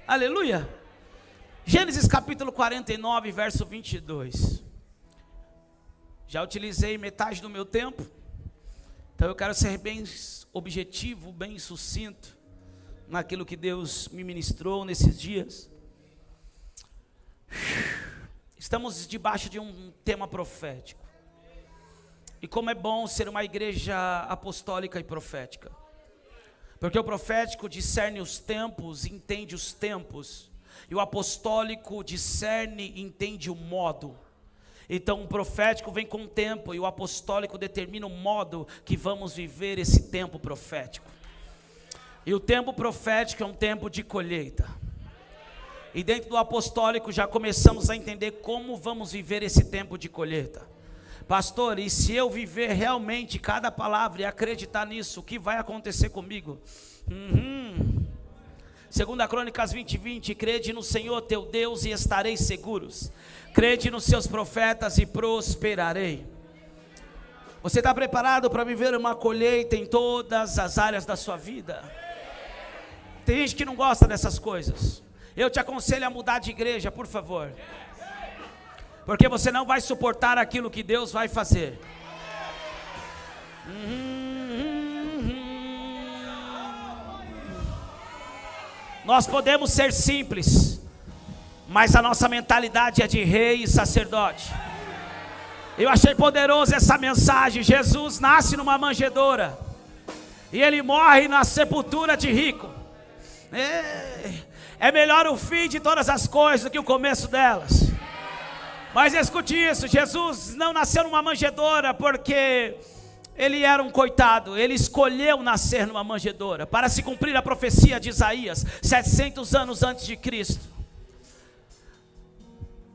Aleluia. Gênesis capítulo 49, verso 22. Já utilizei metade do meu tempo, então eu quero ser bem objetivo, bem sucinto naquilo que Deus me ministrou nesses dias. Estamos debaixo de um tema profético. E como é bom ser uma igreja apostólica e profética. Porque o profético discerne os tempos, entende os tempos. E o apostólico discerne e entende o modo. Então o profético vem com o tempo e o apostólico determina o modo que vamos viver esse tempo profético. E o tempo profético é um tempo de colheita. E dentro do apostólico já começamos a entender como vamos viver esse tempo de colheita. Pastor, e se eu viver realmente cada palavra e acreditar nisso, o que vai acontecer comigo? 2 Crônicas 20:20, crede no Senhor teu Deus e estareis seguros. Crede nos seus profetas e prosperarei. Você está preparado para viver uma colheita em todas as áreas da sua vida? Tem gente que não gosta dessas coisas. Eu te aconselho a mudar de igreja, por favor. Porque você não vai suportar aquilo que Deus vai fazer. Nós podemos ser simples, mas a nossa mentalidade é de rei e sacerdote. Eu achei poderoso essa mensagem. Jesus nasce numa manjedoura e ele morre na sepultura de rico. É melhor o fim de todas as coisas do que o começo delas. Mas escute isso, Jesus não nasceu numa manjedoura porque ele era um coitado. Ele escolheu nascer numa manjedoura para se cumprir a profecia de Isaías 700 anos antes de Cristo.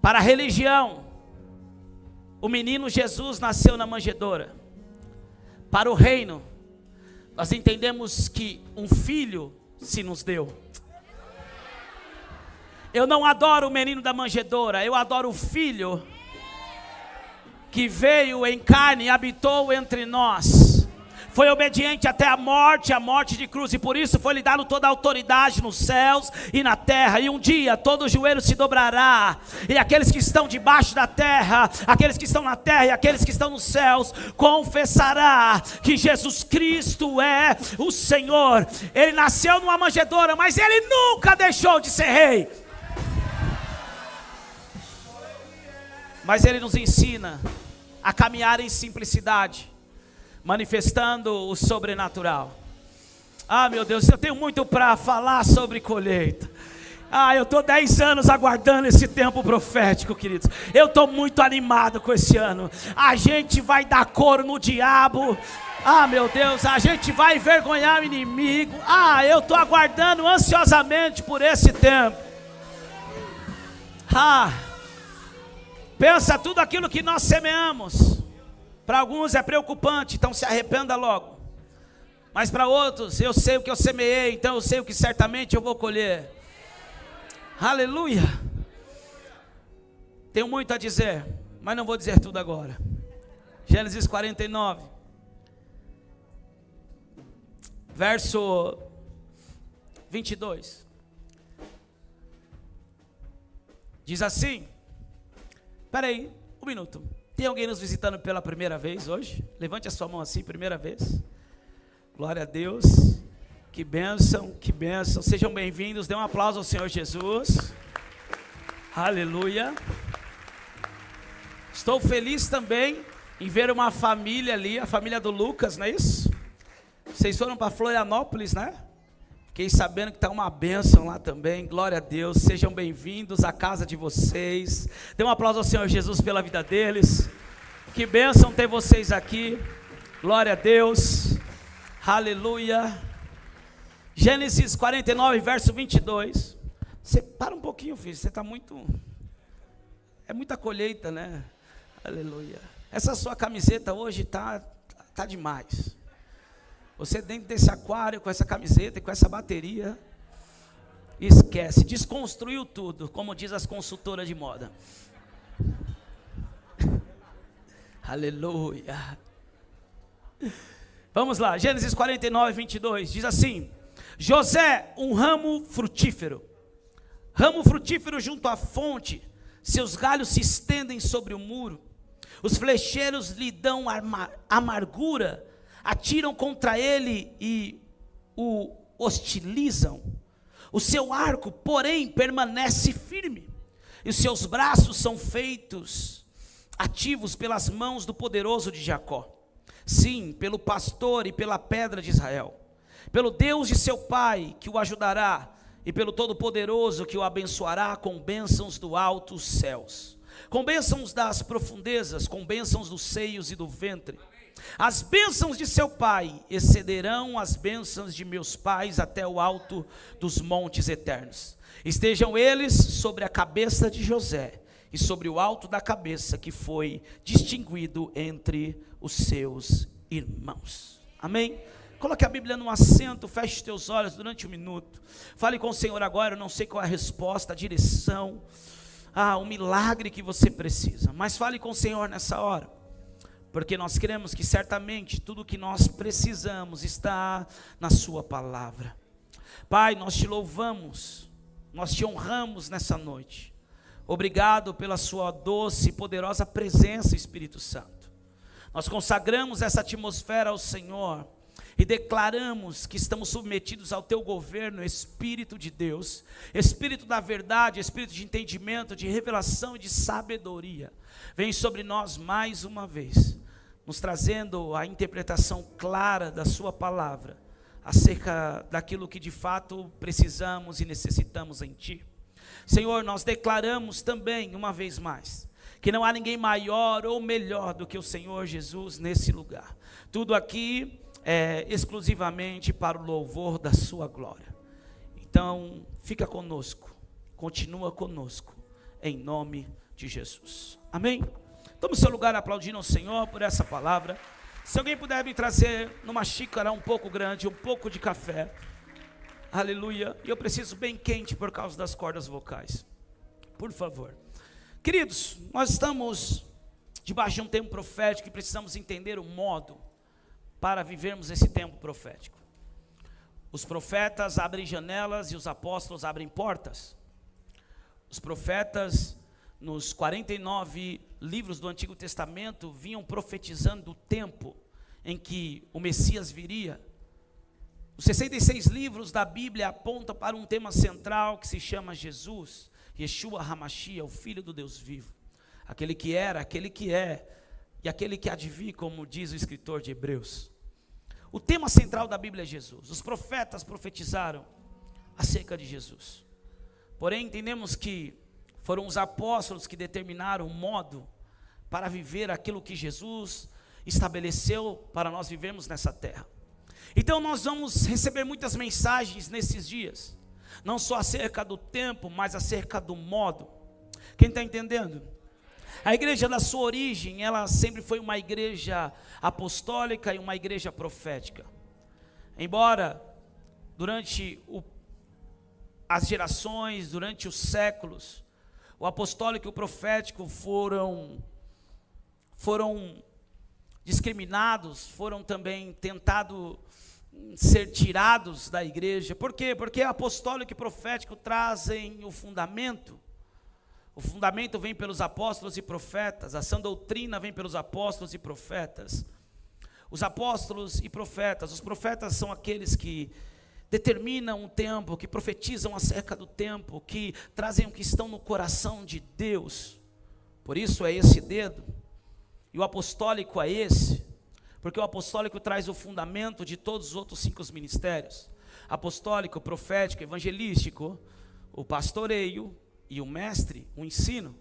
Para a religião, o menino Jesus nasceu na manjedoura. Para o reino, nós entendemos que um filho se nos deu. Eu não adoro o menino da manjedoura, eu adoro o filho que veio em carne e habitou entre nós. Foi obediente até a morte de cruz, e por isso foi lhe dado toda a autoridade nos céus e na terra. E um dia todo joelho se dobrará, e aqueles que estão debaixo da terra, aqueles que estão na terra e aqueles que estão nos céus, confessará que Jesus Cristo é o Senhor. Ele nasceu numa manjedoura, mas ele nunca deixou de ser rei. Mas ele nos ensina a caminhar em simplicidade, manifestando o sobrenatural. Ah, meu Deus, eu tenho muito para falar sobre colheita. Eu estou 10 anos aguardando esse tempo profético, queridos. Eu estou muito animado com esse ano. A gente vai dar coro no diabo. Meu Deus, a gente vai envergonhar o inimigo. Eu estou aguardando ansiosamente por esse tempo. Pensa tudo aquilo que nós semeamos. Para alguns é preocupante, então se arrependa logo. Mas para outros, eu sei o que eu semeei, então eu sei o que certamente eu vou colher. Aleluia. Tenho muito a dizer, mas não vou dizer tudo agora. Gênesis 49, verso 22. Diz assim. Espera aí, um minuto. Tem alguém nos visitando pela primeira vez hoje? Levante a sua mão assim, primeira vez. Glória a Deus. Que bênção, que bênção. Sejam bem-vindos. Dê um aplauso ao Senhor Jesus. Aleluia. Estou feliz também em ver uma família ali, a família do Lucas, não é isso? Vocês foram para Florianópolis, né? Fiquei sabendo que está uma bênção lá também. Glória a Deus. Sejam bem-vindos à casa de vocês. Dê um aplauso ao Senhor Jesus pela vida deles. Que bênção ter vocês aqui. Glória a Deus. Aleluia. Gênesis 49, verso 22. Você para um pouquinho, filho. Você está muito... É muita colheita, né? Aleluia. Essa sua camiseta hoje tá demais. Você dentro desse aquário, com essa camiseta e com essa bateria, esquece, desconstruiu tudo, como diz as consultoras de moda. Aleluia. Vamos lá, Gênesis 49, 22, diz assim: José, um ramo frutífero, Ramo frutífero junto à fonte, seus galhos se estendem sobre o muro. Os flecheiros lhe dão amargura, atiram contra ele e o hostilizam. O seu arco, porém, permanece firme, e os seus braços são feitos ativos pelas mãos do poderoso de Jacó. Sim, pelo pastor e pela pedra de Israel, pelo Deus de seu pai que o ajudará, e pelo Todo-Poderoso que o abençoará com bênçãos do alto os céus, com bênçãos das profundezas, com bênçãos dos seios e do ventre. As bênçãos de seu pai excederão as bênçãos de meus pais até o alto dos montes eternos. Estejam eles sobre a cabeça de José e sobre o alto da cabeça que foi distinguido entre os seus irmãos. Amém? Coloque a Bíblia no assento, feche os teus olhos durante um minuto. Fale com o Senhor agora, eu não sei qual é a resposta, a direção, o milagre que você precisa. Mas fale com o Senhor nessa hora, porque nós cremos que certamente tudo o que nós precisamos está na sua palavra. Pai, nós te louvamos, nós te honramos nessa noite. Obrigado pela sua doce e poderosa presença, Espírito Santo. Nós consagramos essa atmosfera ao Senhor e declaramos que estamos submetidos ao teu governo, Espírito de Deus, Espírito da verdade, Espírito de entendimento, de revelação e de sabedoria. Vem sobre nós mais uma vez, nos trazendo a interpretação clara da sua palavra, acerca daquilo que de fato precisamos e necessitamos em ti. Senhor, nós declaramos também, uma vez mais, que não há ninguém maior ou melhor do que o Senhor Jesus nesse lugar. Tudo aqui é exclusivamente para o louvor da sua glória. Então, fica conosco, continua conosco, em nome de Jesus. Amém? Tome o seu lugar aplaudindo ao Senhor por essa palavra. Se alguém puder me trazer numa xícara um pouco grande, um pouco de café. Aleluia. E eu preciso bem quente por causa das cordas vocais. Por favor. Queridos, nós estamos debaixo de um tempo profético e precisamos entender o modo para vivermos esse tempo profético. Os profetas abrem janelas e os apóstolos abrem portas. Os profetas, nos 49 livros do Antigo Testamento, vinham profetizando o tempo em que o Messias viria. Os 66 livros da Bíblia apontam para um tema central que se chama Jesus, Yeshua HaMashiach, o Filho do Deus vivo. Aquele que era, aquele que é e aquele que há de vir, como diz o escritor de Hebreus. O tema central da Bíblia é Jesus. Os profetas profetizaram acerca de Jesus. Porém, entendemos que foram os apóstolos que determinaram o modo para viver aquilo que Jesus estabeleceu para nós vivermos nessa terra. Então nós vamos receber muitas mensagens nesses dias, não só acerca do tempo, mas acerca do modo. Quem está entendendo? A igreja da sua origem, ela sempre foi uma igreja apostólica e uma igreja profética. Embora durante as gerações, durante os séculos, o apostólico e o profético foram discriminados, foram também tentados ser tirados da igreja. Por quê? Porque apostólico e profético trazem o fundamento. O fundamento vem pelos apóstolos e profetas, a sã doutrina vem pelos apóstolos e profetas. Os apóstolos e profetas, os profetas são aqueles que determinam o tempo, que profetizam acerca do tempo, que trazem o que estão no coração de Deus. Por isso é esse dedo. E o apostólico é esse, porque o apostólico traz o fundamento de todos os outros 5 ministérios. Apostólico, profético, evangelístico, o pastoreio e o mestre, o ensino.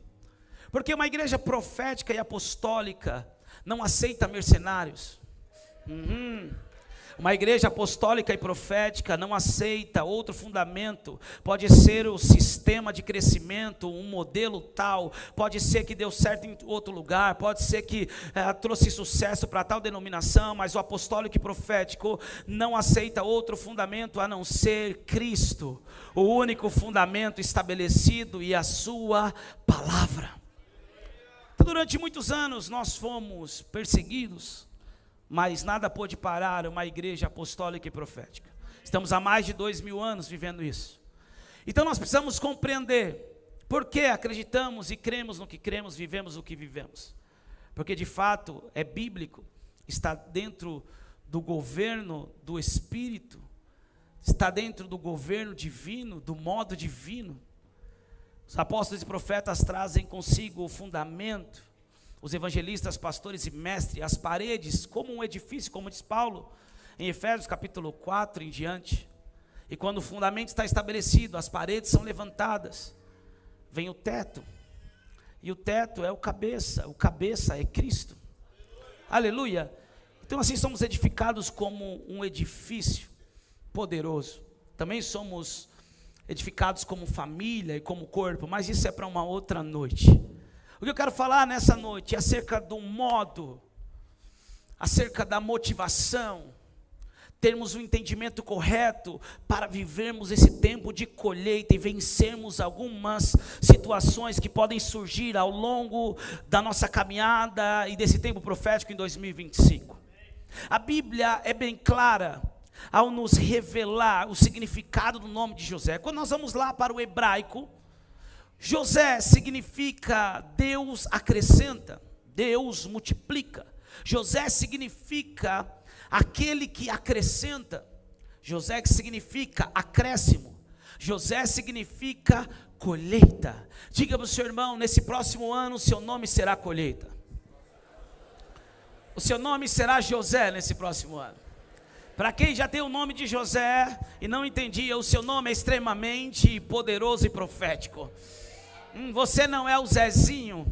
Porque uma igreja profética e apostólica não aceita mercenários. Uma igreja apostólica e profética não aceita outro fundamento. Pode ser o sistema de crescimento, um modelo tal, pode ser que deu certo em outro lugar, pode ser que trouxe sucesso para tal denominação, mas o apostólico e profético não aceita outro fundamento a não ser Cristo, o único fundamento estabelecido e a sua palavra. Durante muitos anos nós fomos perseguidos, mas nada pôde parar uma igreja apostólica e profética. Estamos há mais de 2000 anos vivendo isso. Então nós precisamos compreender por que acreditamos e cremos no que cremos, vivemos o que vivemos. Porque de fato é bíblico, está dentro do governo do Espírito, está dentro do governo divino, do modo divino. Os apóstolos e profetas trazem consigo o fundamento, os evangelistas, pastores e mestres, as paredes, como um edifício, como diz Paulo, em Efésios capítulo 4 em diante. E quando o fundamento está estabelecido, as paredes são levantadas, vem o teto, e o teto é o cabeça é Cristo. Aleluia! Então assim somos edificados como um edifício poderoso. Também somos edificados como família e como corpo, mas isso é para uma outra noite. O que eu quero falar nessa noite é acerca do modo, acerca da motivação, termos um entendimento correto para vivermos esse tempo de colheita e vencermos algumas situações que podem surgir ao longo da nossa caminhada e desse tempo profético em 2025. A Bíblia é bem clara ao nos revelar o significado do nome de José. Quando nós vamos lá para o hebraico, José significa Deus acrescenta, Deus multiplica. José significa aquele que acrescenta. José que significa acréscimo. José significa colheita. Diga para o seu irmão, nesse próximo ano o seu nome será colheita. O seu nome será José nesse próximo ano. Para quem já tem o nome de José e não entendia, o seu nome é extremamente poderoso e profético. Você não é o Zezinho,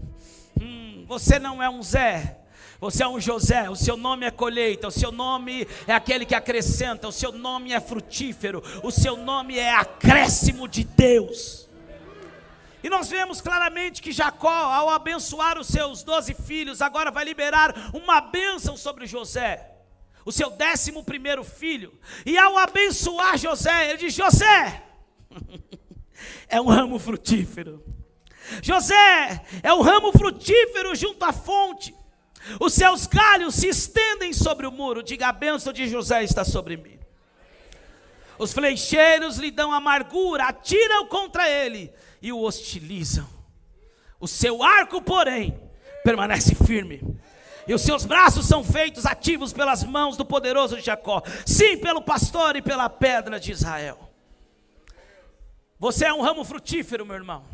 você não é um Zé, você é um José. O seu nome é colheita, o seu nome é aquele que acrescenta, o seu nome é frutífero, o seu nome é acréscimo de Deus. E nós vemos claramente que Jacó, ao abençoar os seus 12 filhos, agora vai liberar uma bênção sobre José, o seu 11º filho. E ao abençoar José, ele diz: José é um ramo frutífero. José é um ramo frutífero junto à fonte. Os seus galhos se estendem sobre o muro. Diga: a bênção de José está sobre mim. Os flecheiros lhe dão amargura, atiram contra ele e o hostilizam. O seu arco, porém, permanece firme, e os seus braços são feitos ativos pelas mãos do poderoso de Jacó, sim, pelo pastor e pela pedra de Israel. Você é um ramo frutífero, meu irmão.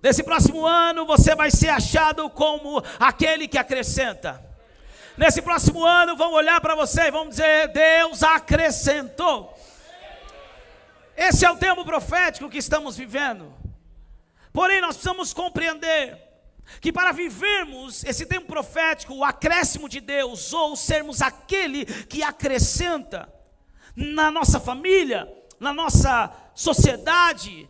Nesse próximo ano você vai ser achado como aquele que acrescenta. Nesse próximo ano vão olhar para você e vão dizer: Deus acrescentou. Esse é o tempo profético que estamos vivendo. Porém nós precisamos compreender que para vivermos esse tempo profético, o acréscimo de Deus, ou sermos aquele que acrescenta na nossa família, na nossa sociedade,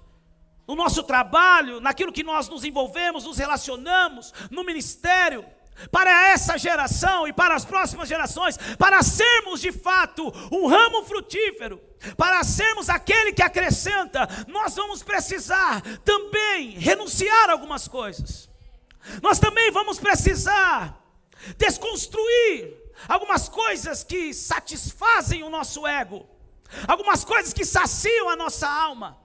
no nosso trabalho, naquilo que nós nos envolvemos, nos relacionamos, no ministério, para essa geração e para as próximas gerações, para sermos de fato um ramo frutífero, para sermos aquele que acrescenta, nós vamos precisar também renunciar a algumas coisas. Nós também vamos precisar desconstruir algumas coisas que satisfazem o nosso ego, algumas coisas que saciam a nossa alma,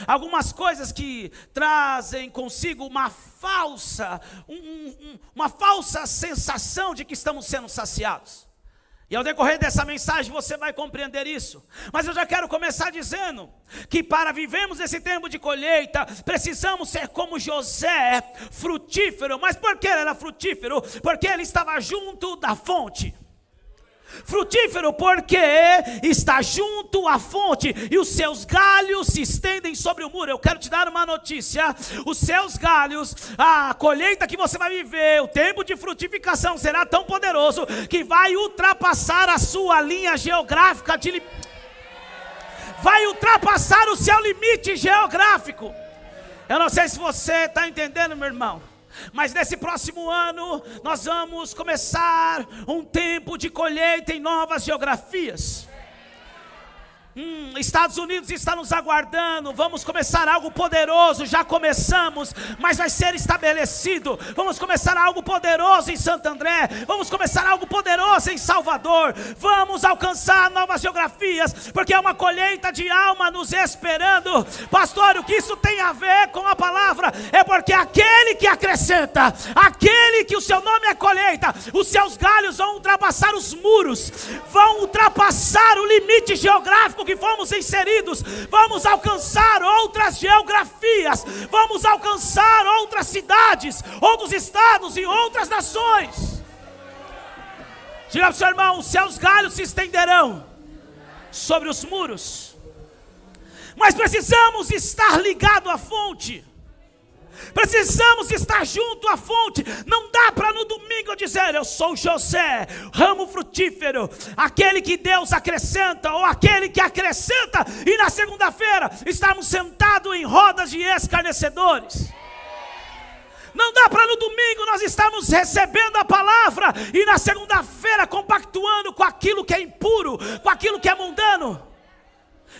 algumas coisas que trazem consigo uma falsa sensação de que estamos sendo saciados. E ao decorrer dessa mensagem você vai compreender isso. Mas eu já quero começar dizendo que para vivermos esse tempo de colheita, precisamos ser como José, frutífero. Mas por que ele era frutífero? Porque ele estava junto da fonte. Frutífero porque está junto à fonte, e os seus galhos se estendem sobre o muro. Eu quero te dar uma notícia: os seus galhos, a colheita que você vai viver, o tempo de frutificação será tão poderoso que vai ultrapassar a sua linha geográfica, vai ultrapassar o seu limite geográfico. Eu não sei se você está entendendo, meu irmão, mas nesse próximo ano nós vamos começar um tempo de colheita em novas geografias. Estados Unidos está nos aguardando. Vamos começar algo poderoso. Já começamos, mas vai ser estabelecido. Vamos começar algo poderoso em Santo André. Vamos começar algo poderoso em Salvador. Vamos alcançar novas geografias, porque é uma colheita de alma nos esperando. Pastor, o que isso tem a ver com a palavra? É porque aquele que acrescenta, aquele que o seu nome é colheita, os seus galhos vão ultrapassar os muros, vão ultrapassar o limite geográfico que fomos inseridos. Vamos alcançar outras geografias, vamos alcançar outras cidades, outros estados e outras nações. Diga para o seu irmão: os seus galhos se estenderão sobre os muros. Mas precisamos estar ligado à fonte. Precisamos estar junto à fonte. Não dá para no domingo eu dizer: eu sou José, ramo frutífero, aquele que Deus acrescenta, ou aquele que acrescenta, e na segunda-feira estarmos sentados em rodas de escarnecedores. Não dá para no domingo nós estarmos recebendo a palavra e na segunda-feira compactuando com aquilo que é impuro, com aquilo que é mundano.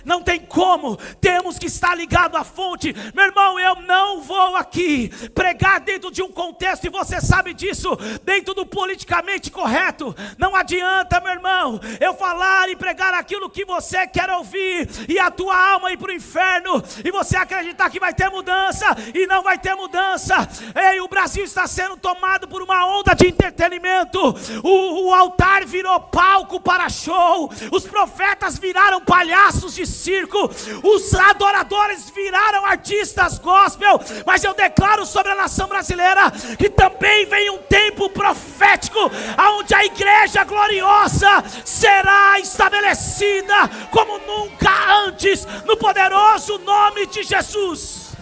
Não tem como, temos que estar ligado à fonte. Meu irmão, eu não vou aqui pregar dentro de um contexto, e você sabe disso, dentro do politicamente correto. Não adianta, meu irmão, eu falar e pregar aquilo que você quer ouvir, e a tua alma ir para o inferno, e você acreditar que vai ter mudança, e não vai ter mudança. Ei, o Brasil está sendo tomado por uma onda de entretenimento. O altar virou palco para show, os profetas viraram palhaços de circo, os adoradores viraram artistas gospel. Mas eu declaro sobre a nação brasileira que também vem um tempo profético, onde a igreja gloriosa será estabelecida como nunca antes, no poderoso nome de Jesus.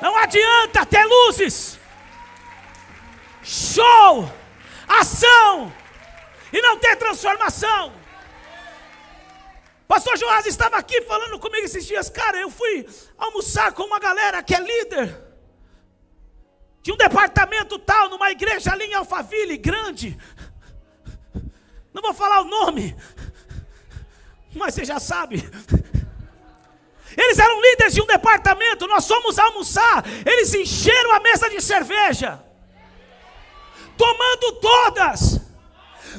Não adianta ter luzes, show, ação e não ter transformação. Pastor Joás estava aqui falando comigo esses dias. Cara, eu fui almoçar com uma galera que é líder de um departamento tal, numa igreja ali em Alphaville, grande. Não vou falar o nome, mas você já sabe. Eles eram líderes de um departamento. Nós fomos almoçar, eles encheram a mesa de cerveja, tomando todas.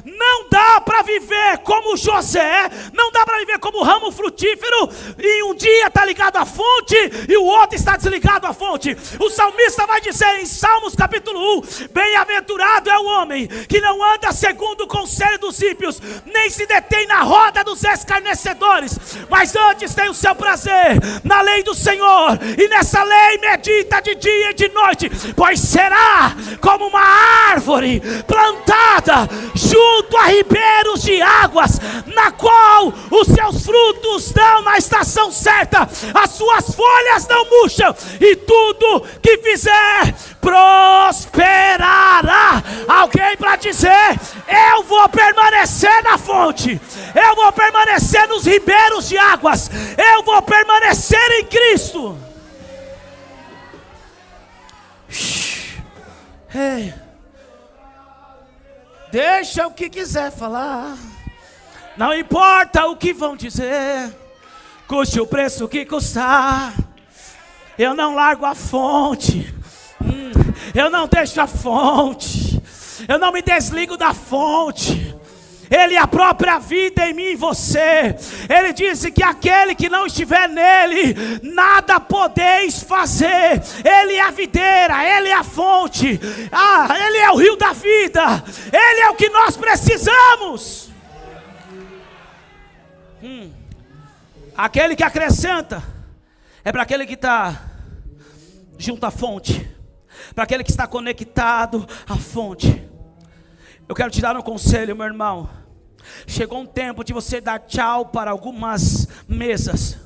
Não dá para viver como José, não dá para viver como ramo frutífero, e um dia está ligado à fonte e o outro está desligado à fonte. O salmista vai dizer em Salmos capítulo 1: bem-aventurado é o homem que não anda segundo o conselho dos ímpios, nem se detém na roda dos escarnecedores, mas antes tem o seu prazer na lei do Senhor, e nessa lei medita de dia e de noite, pois será como uma árvore plantada junto a ribeiros de águas, na qual os seus frutos dão na estação certa, as suas folhas não murcham, e tudo que fizer prosperará. Alguém para dizer: eu vou permanecer na fonte, eu vou permanecer nos ribeiros de águas, eu vou permanecer em Cristo. Ei, deixa o que quiser falar, não importa o que vão dizer, custe o preço que custar. Eu não largo a fonte, eu não deixo a fonte, eu não me desligo da fonte. Ele é a própria vida em mim e você. Ele disse que aquele que não estiver nele, nada podeis fazer. Ele é a videira, ele é a fonte, ele é o rio da vida, ele é o que nós precisamos. Aquele que acrescenta é para aquele que está junto à fonte, para aquele que está conectado à fonte. Eu quero te dar um conselho, meu irmão. Chegou um tempo de você dar tchau para algumas mesas.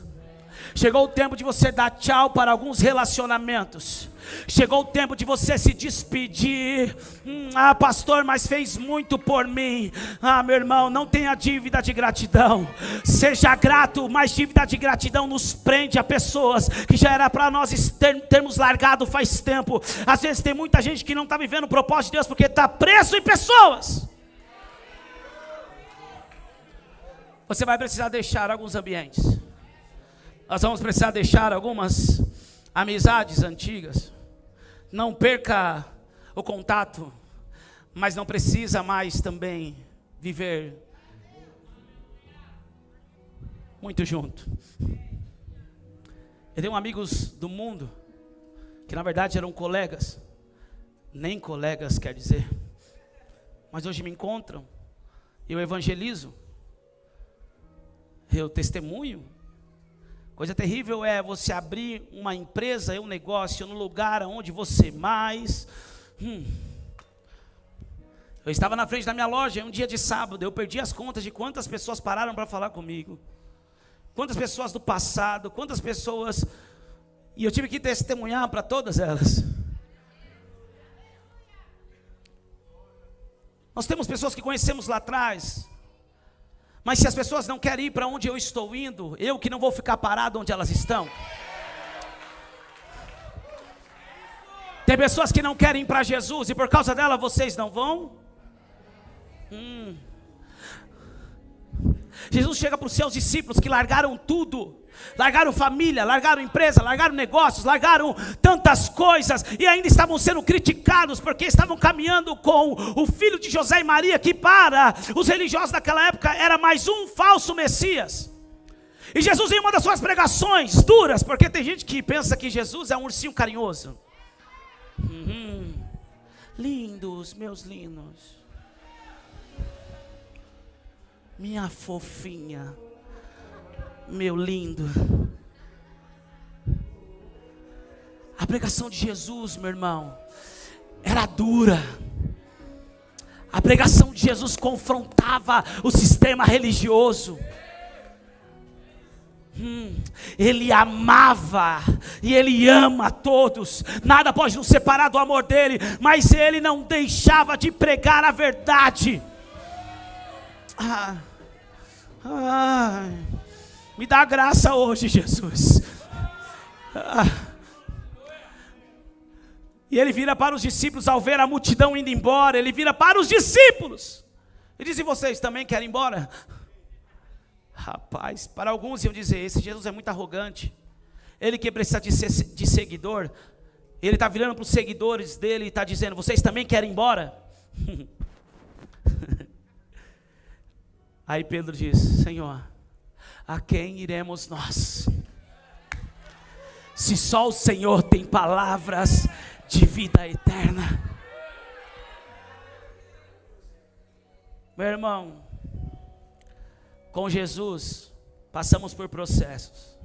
Chegou o tempo de você dar tchau para alguns relacionamentos. Chegou o tempo de você se despedir. Pastor, mas fez muito por mim. Meu irmão, não tenha dívida de gratidão. Seja grato, mas dívida de gratidão nos prende a pessoas que já era para nós termos largado faz tempo. Às vezes tem muita gente que não está vivendo o propósito de Deus porque está preso em pessoas. Você vai precisar deixar alguns ambientes. Nós vamos precisar deixar algumas amizades antigas. Não perca o contato, mas não precisa mais também viver muito junto. Eu tenho amigos do mundo que na verdade eram colegas, nem colegas quer dizer, mas hoje me encontram, eu evangelizo, eu testemunho. Coisa terrível é você abrir uma empresa, um negócio no lugar onde você mais... Eu estava na frente da minha loja um dia de sábado, eu perdi as contas de quantas pessoas pararam para falar comigo. Quantas pessoas do passado, quantas pessoas... E eu tive que testemunhar para todas elas. Nós temos pessoas que conhecemos lá atrás, mas se as pessoas não querem ir para onde eu estou indo, eu que não vou ficar parado onde elas estão. Tem pessoas que não querem ir para Jesus e por causa dela vocês não vão? Jesus chega para os seus discípulos que largaram tudo, largaram família, largaram empresa, largaram negócios, largaram tantas coisas e ainda estavam sendo criticados porque estavam caminhando com o filho de José e Maria, que para os religiosos daquela época era mais um falso Messias. E Jesus, em uma das suas pregações duras, porque tem gente que pensa que Jesus é um ursinho carinhoso. Lindos, meus lindos, minha fofinha, meu lindo. A pregação de Jesus, meu irmão, era dura. A pregação de Jesus confrontava o sistema religioso. Ele amava e Ele ama a todos, nada pode nos separar do amor dEle, mas Ele não deixava de pregar a verdade. Me dá graça hoje, Jesus. E Ele vira para os discípulos ao ver a multidão indo embora. Ele vira para os discípulos e diz: e vocês também querem ir embora? Rapaz, para alguns iam dizer: esse Jesus é muito arrogante, ele que precisa de seguidor, ele está virando para os seguidores dele e está dizendo: vocês também querem ir embora? Aí Pedro diz: Senhor, a quem iremos nós? Se só o Senhor tem palavras de vida eterna. Meu irmão, com Jesus, passamos por processos.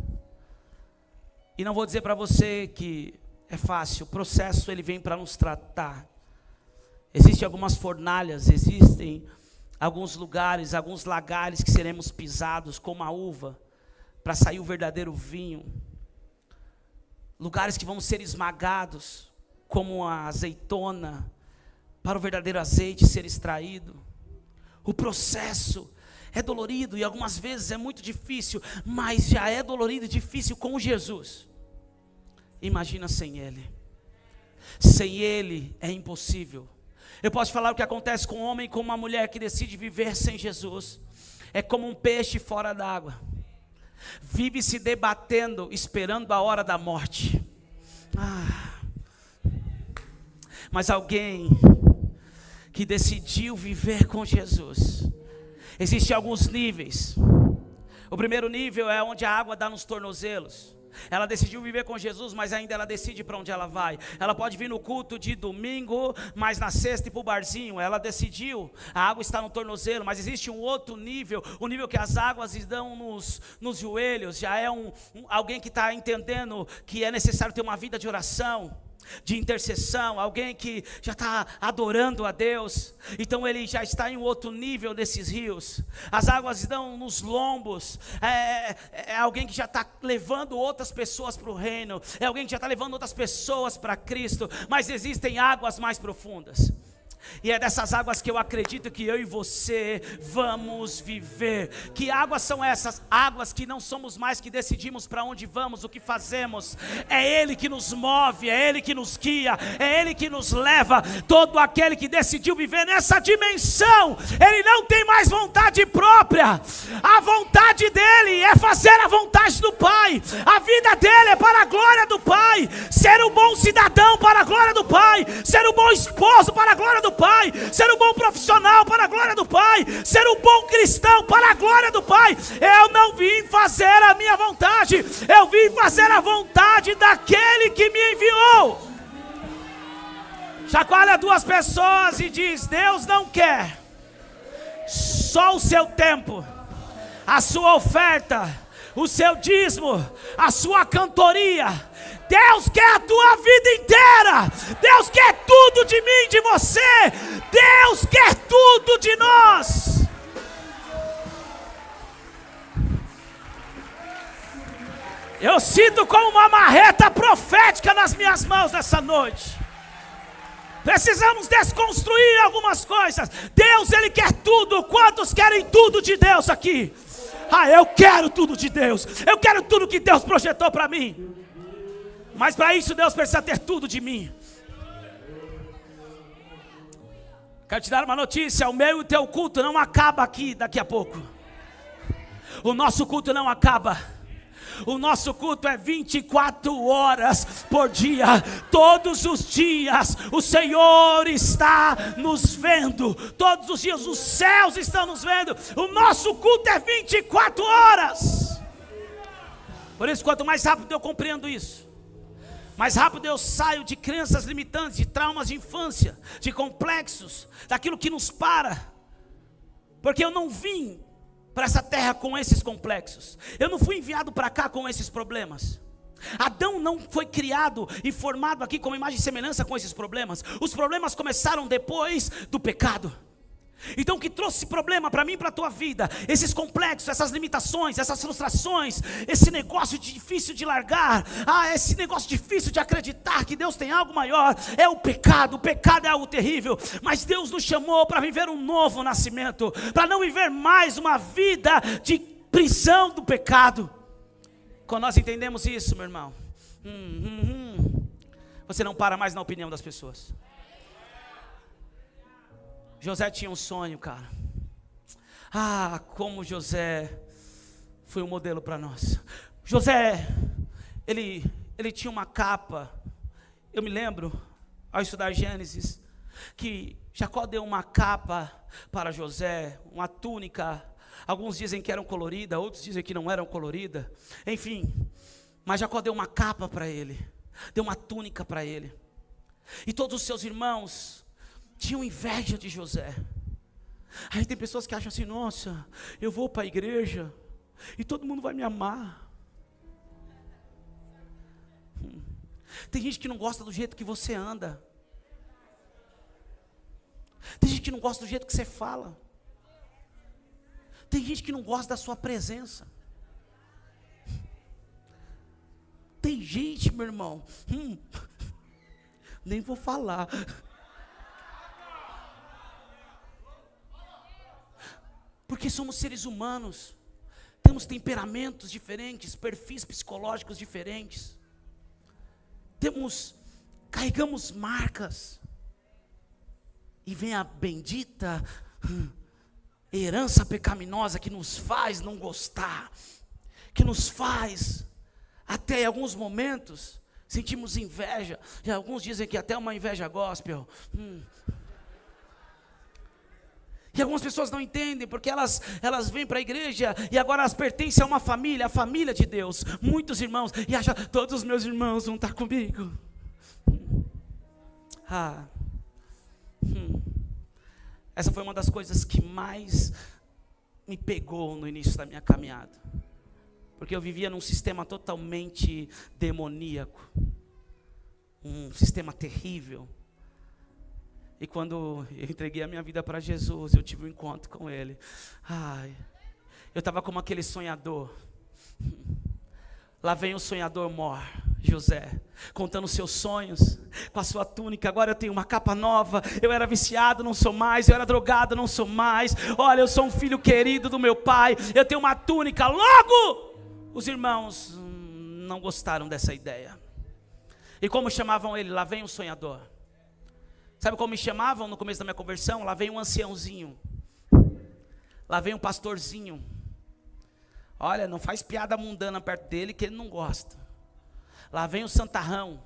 E não vou dizer para você que é fácil. O processo, ele vem para nos tratar. Existem algumas fornalhas, existem alguns lugares, alguns lagares que seremos pisados como a uva, para sair o verdadeiro vinho. Lugares que vão ser esmagados como a azeitona, para o verdadeiro azeite ser extraído. O processo é dolorido e algumas vezes é muito difícil, mas já é dolorido e difícil com Jesus. Imagina sem Ele. Sem Ele é impossível. Eu posso falar o que acontece com um homem e com uma mulher que decide viver sem Jesus. É como um peixe fora d'água. Vive se debatendo, esperando a hora da morte. Mas alguém que decidiu viver com Jesus, existem alguns níveis. O primeiro nível é onde a água dá nos tornozelos. Ela decidiu viver com Jesus, mas ainda ela decide para onde ela vai. Ela pode vir no culto de domingo, mas na sexta ir para o barzinho. Ela decidiu, a água está no tornozelo. Mas existe um outro nível, o nível que as águas dão nos joelhos. Já é alguém que está entendendo que é necessário ter uma vida de oração, de intercessão, alguém que já está adorando a Deus. Então ele já está em um outro nível desses rios. As águas dão nos lombos. É alguém que já está levando outras pessoas para o reino. É alguém que já está levando outras pessoas para Cristo. Mas existem águas mais profundas. E é dessas águas que eu acredito que eu e você vamos viver. Que águas são essas? Águas que não somos mais que decidimos para onde vamos, o que fazemos. É Ele que nos move, é Ele que nos guia, é Ele que nos leva. Todo aquele que decidiu viver nessa dimensão, ele não tem mais vontade própria. A vontade dele é fazer a vontade do Pai. A vida dele é para a glória do Pai. Ser um bom cidadão para a glória do Pai. Ser um bom esposo para a glória do Pai, ser um bom profissional para a glória do Pai, ser um bom cristão para a glória do Pai. Eu não vim fazer a minha vontade, eu vim fazer a vontade daquele que me enviou. Chacoalha duas pessoas e diz: Deus não quer só o seu tempo, a sua oferta, o seu dízimo, a sua cantoria. Deus quer a tua vida inteira. Deus quer tudo de mim, de você. Deus quer tudo de nós. Eu sinto como uma marreta profética nas minhas mãos nessa noite. Precisamos desconstruir algumas coisas. Deus, Ele quer tudo. Quantos querem tudo de Deus aqui? Eu quero tudo de Deus. Eu quero tudo que Deus projetou para mim. Mas para isso Deus precisa ter tudo de mim. Quero te dar uma notícia: o meu e o teu culto não acaba aqui daqui a pouco. O nosso culto não acaba. O nosso culto é 24 horas por dia. Todos os dias o Senhor está nos vendo. Todos os dias os céus estão nos vendo. O nosso culto é 24 horas. Por isso, quanto mais rápido eu compreendo isso, mais rápido eu saio de crenças limitantes, de traumas de infância, de complexos, daquilo que nos para. Porque eu não vim para essa terra com esses complexos. Eu não fui enviado para cá com esses problemas. Adão não foi criado e formado aqui com imagem e semelhança com esses problemas. Os problemas começaram depois do pecado. Então o que trouxe problema para mim e para a tua vida, esses complexos, essas limitações, essas frustrações, esse negócio difícil de largar, esse negócio difícil de acreditar que Deus tem algo maior, é o pecado é algo terrível. Mas Deus nos chamou para viver um novo nascimento, para não viver mais uma vida de prisão do pecado. Quando nós entendemos isso, meu irmão, você não para mais na opinião das pessoas. José tinha um sonho, cara. Como José foi um modelo para nós. José, ele tinha uma capa. Eu me lembro, ao estudar Gênesis, que Jacó deu uma capa para José, uma túnica. Alguns dizem que eram colorida, outros dizem que não eram colorida. Enfim, mas Jacó deu uma capa para ele, deu uma túnica para ele. E todos os seus irmãos tinham inveja de José. Aí tem pessoas que acham assim: nossa, eu vou para a igreja e todo mundo vai me amar. Tem gente que não gosta do jeito que você anda. Tem gente que não gosta do jeito que você fala. Tem gente que não gosta da sua presença. Tem gente, meu irmão, nem vou falar. Porque somos seres humanos, temos temperamentos diferentes, perfis psicológicos diferentes, carregamos marcas, e vem a bendita herança pecaminosa que nos faz não gostar, que nos faz, até em alguns momentos, sentimos inveja, e alguns dizem que até uma inveja gospel. E algumas pessoas não entendem, porque elas vêm para a igreja e agora elas pertencem a uma família, a família de Deus, muitos irmãos, e acham: todos os meus irmãos vão estar comigo. Essa foi uma das coisas que mais me pegou no início da minha caminhada, porque eu vivia num sistema totalmente demoníaco, um sistema terrível. E quando eu entreguei a minha vida para Jesus, eu tive um encontro com Ele. Eu estava como aquele sonhador. Lá vem o sonhador mor. José, contando seus sonhos, com a sua túnica. Agora eu tenho uma capa nova, eu era viciado, não sou mais, eu era drogado, não sou mais, olha, eu sou um filho querido do meu pai, eu tenho uma túnica. Logo, os irmãos não gostaram dessa ideia. E como chamavam ele? Lá vem um sonhador. Sabe como me chamavam no começo da minha conversão? Lá vem um anciãozinho, lá vem um pastorzinho. Olha, não faz piada mundana perto dele que ele não gosta. Lá vem o santarrão.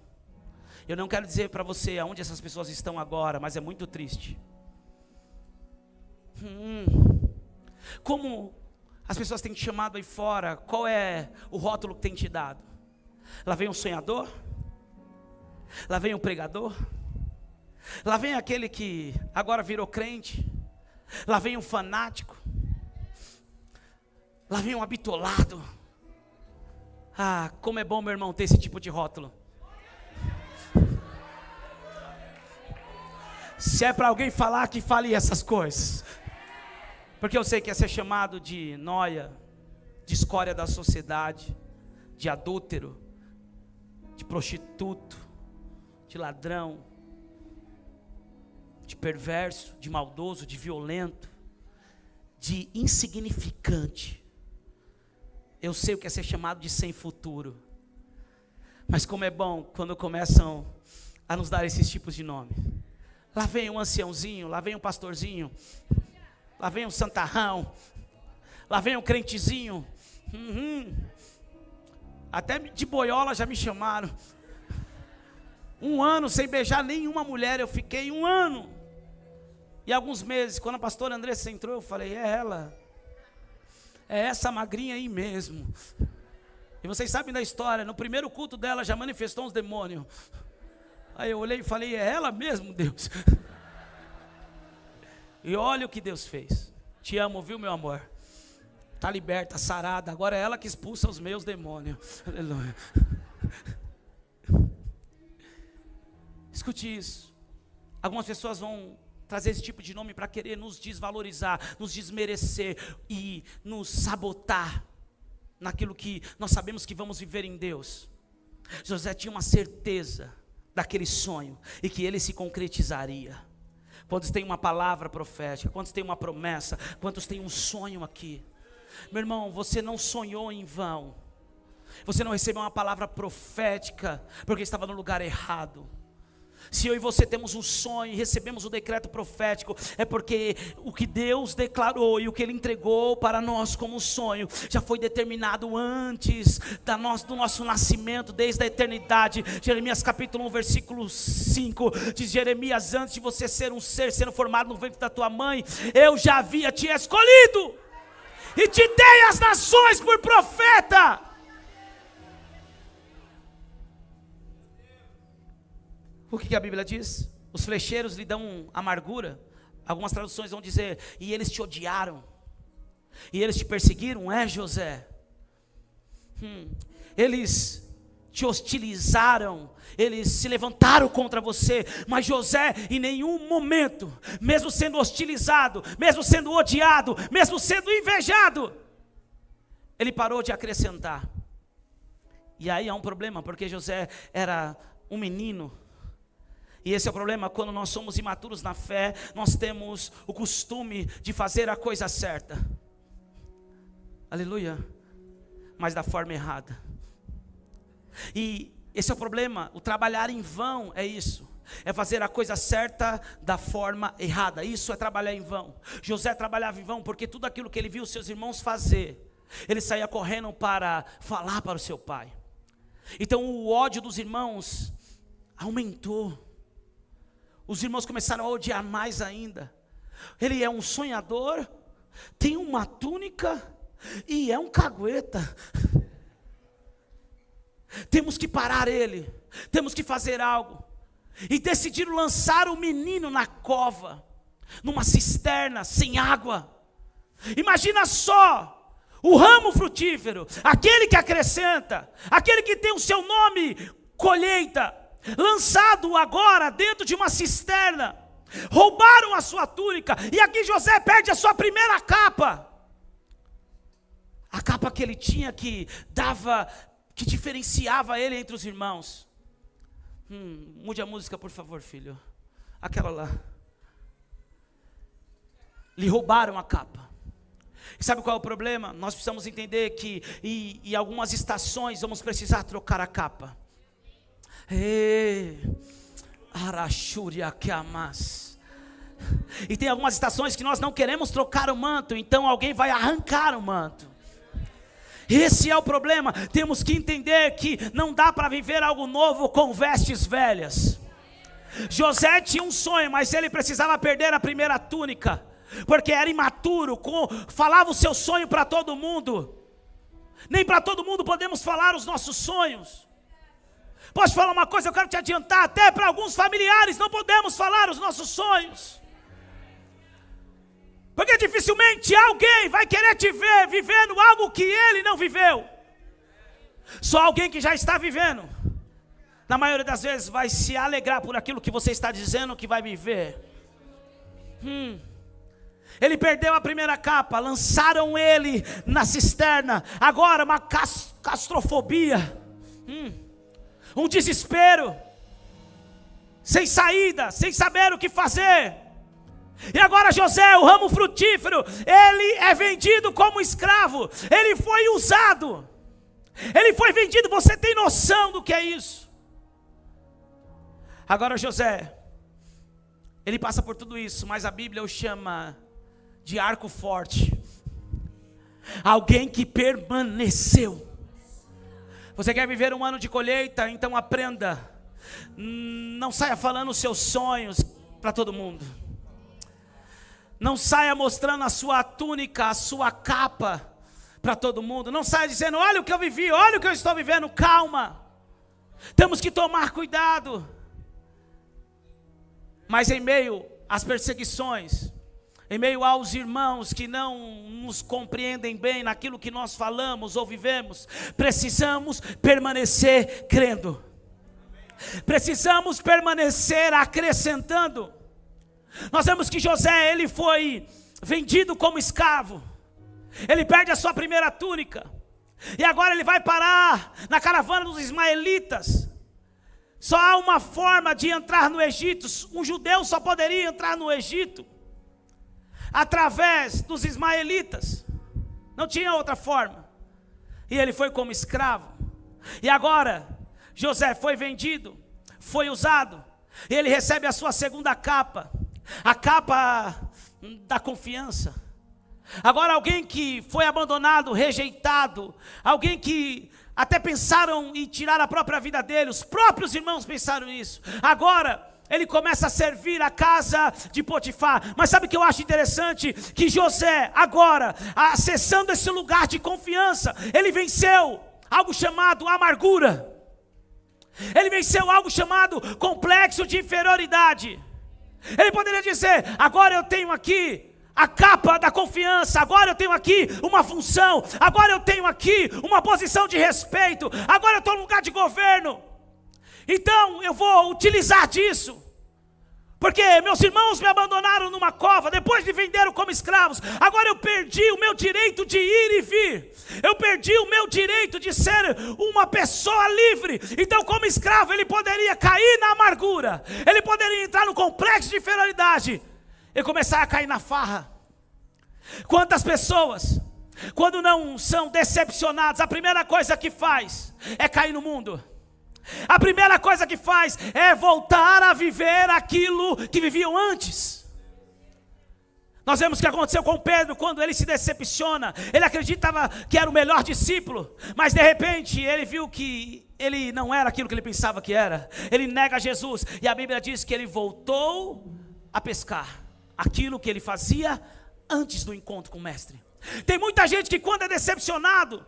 Eu não quero dizer para você aonde essas pessoas estão agora, mas é muito triste. Como as pessoas têm te chamado aí fora? Qual é o rótulo que tem te dado? Lá vem um sonhador, lá vem um pregador, lá vem aquele que agora virou crente, lá vem um fanático, lá vem um habitolado. Ah, como é bom, meu irmão, ter esse tipo de rótulo. Se é para alguém falar, que fale essas coisas. Porque eu sei que é ser chamado de nóia, de escória da sociedade, de adúltero, de prostituto, de ladrão, de perverso, de maldoso, de violento, de insignificante. Eu sei o que é ser chamado de sem futuro. Mas como é bom quando começam a nos dar esses tipos de nome. Lá vem um anciãozinho, lá vem um pastorzinho, lá vem um santarrão, lá vem um crentezinho. Até de boiola já me chamaram. 1 ano sem beijar nenhuma mulher, eu fiquei 1 ano. E alguns meses, quando a pastora Andressa entrou, eu falei, é ela. É essa magrinha aí mesmo. E vocês sabem da história, no primeiro culto dela já manifestou uns demônios. Aí eu olhei e falei, é ela mesmo, Deus? E olha o que Deus fez. Te amo, viu, meu amor? Está liberta, sarada. Agora é ela que expulsa os meus demônios. Aleluia. Escute isso. Algumas pessoas vão trazer esse tipo de nome para querer nos desvalorizar, nos desmerecer e nos sabotar naquilo que nós sabemos que vamos viver em Deus. José tinha uma certeza daquele sonho e que ele se concretizaria. Quantos têm uma palavra profética? Quantos têm uma promessa? Quantos têm um sonho aqui? Meu irmão, você não sonhou em vão. Você não recebeu uma palavra profética porque estava no lugar errado. Se eu e você temos um sonho e recebemos o decreto profético, é porque o que Deus declarou e o que Ele entregou para nós como sonho, já foi determinado antes do nosso nascimento, desde a eternidade. Jeremias capítulo 1, versículo 5, diz Jeremias, antes de você ser um ser sendo formado no ventre da tua mãe, eu já havia te escolhido, e te dei as nações por profeta. O que a Bíblia diz? Os flecheiros lhe dão amargura. Algumas traduções vão dizer, e eles te odiaram, e eles te perseguiram, José? Eles te hostilizaram, eles se levantaram contra você, mas José em nenhum momento, mesmo sendo hostilizado, mesmo sendo odiado, mesmo sendo invejado, ele parou de acrescentar. E aí há um problema, porque José era um menino. E esse é o problema, quando nós somos imaturos na fé, nós temos o costume de fazer a coisa certa. Aleluia. Mas da forma errada. E esse é o problema, o trabalhar em vão é isso. É fazer a coisa certa da forma errada. Isso é trabalhar em vão. José trabalhava em vão porque tudo aquilo que ele viu seus irmãos fazer, ele saía correndo para falar para o seu pai. Então o ódio dos irmãos aumentou. Os irmãos começaram a odiar mais ainda. Ele é um sonhador, tem uma túnica e é um cagueta. Temos que parar ele, temos que fazer algo. E decidiram lançar o menino na cova, numa cisterna, sem água. Imagina só, o ramo frutífero, aquele que acrescenta, aquele que tem o seu nome, colheita, lançado agora dentro de uma cisterna. Roubaram a sua túnica, e aqui José perde a sua primeira capa. A capa que ele tinha, que dava que diferenciava ele entre os irmãos. Mude a música, por favor, filho. Aquela lá. Lhe roubaram a capa. E sabe qual é o problema? Nós precisamos entender que em algumas estações vamos precisar trocar a capa. E tem algumas estações que nós não queremos trocar o manto, então alguém vai arrancar o manto. Esse é o problema. Temos que entender que não dá para viver algo novo com vestes velhas. José tinha um sonho, mas ele precisava perder a primeira túnica, porque era imaturo, falava o seu sonho para todo mundo. Nem para todo mundo podemos falar os nossos sonhos. Posso te falar uma coisa, eu quero te adiantar, até para alguns familiares não podemos falar os nossos sonhos. Porque dificilmente alguém vai querer te ver vivendo algo que ele não viveu. Só alguém que já está vivendo, na maioria das vezes, vai se alegrar por aquilo que você está dizendo que vai viver. Ele perdeu a primeira capa, lançaram ele na cisterna. Agora uma castrofobia, um desespero, sem saída, sem saber o que fazer. E agora José, o ramo frutífero, ele é vendido como escravo. Ele foi usado, ele foi vendido. Você tem noção do que é isso? Agora José, ele passa por tudo isso, mas a Bíblia o chama de arco forte. Alguém que permaneceu. Você quer viver um ano de colheita? Então aprenda. Não saia falando os seus sonhos para todo mundo. Não saia mostrando a sua túnica, a sua capa para todo mundo. Não saia dizendo, olha o que eu vivi, olha o que eu estou vivendo. Calma. Temos que tomar cuidado. Mas em meio às perseguições, em meio aos irmãos que não nos compreendem bem naquilo que nós falamos ou vivemos, precisamos permanecer crendo. Precisamos permanecer acrescentando. Nós vemos que José, ele foi vendido como escravo. Ele perde a sua primeira túnica. E agora ele vai parar na caravana dos ismaelitas. Só há uma forma de entrar no Egito. Um judeu só poderia entrar no Egito através dos ismaelitas. Não tinha outra forma. E ele foi como escravo. E agora José foi vendido, foi usado. E ele recebe a sua segunda capa. A capa da confiança. Agora alguém que foi abandonado, rejeitado, alguém que até pensaram em tirar a própria vida dele, os próprios irmãos pensaram nisso. Agora ele começa a servir a casa de Potifar. Mas sabe o que eu acho interessante? Que José agora, acessando esse lugar de confiança, ele venceu algo chamado amargura. Ele venceu algo chamado complexo de inferioridade. Ele poderia dizer, agora eu tenho aqui a capa da confiança, agora eu tenho aqui uma função, agora eu tenho aqui uma posição de respeito, agora eu estou no lugar de governo, então eu vou utilizar disso, porque meus irmãos me abandonaram numa cova, depois me venderam como escravos, agora eu perdi o meu direito de ir e vir, eu perdi o meu direito de ser uma pessoa livre. Então como escravo ele poderia cair na amargura, ele poderia entrar no complexo de inferioridade e começar a cair na farra. Quantas pessoas, quando não são decepcionadas, a primeira coisa que faz é cair no mundo. A primeira coisa que faz é voltar a viver aquilo que viviam antes. Nós vemos o que aconteceu com Pedro quando ele se decepciona. Ele acreditava que era o melhor discípulo, mas de repente ele viu que ele não era aquilo que ele pensava que era. Ele nega Jesus e a Bíblia diz que ele voltou a pescar aquilo que ele fazia antes do encontro com o mestre. Tem muita gente que quando é decepcionado,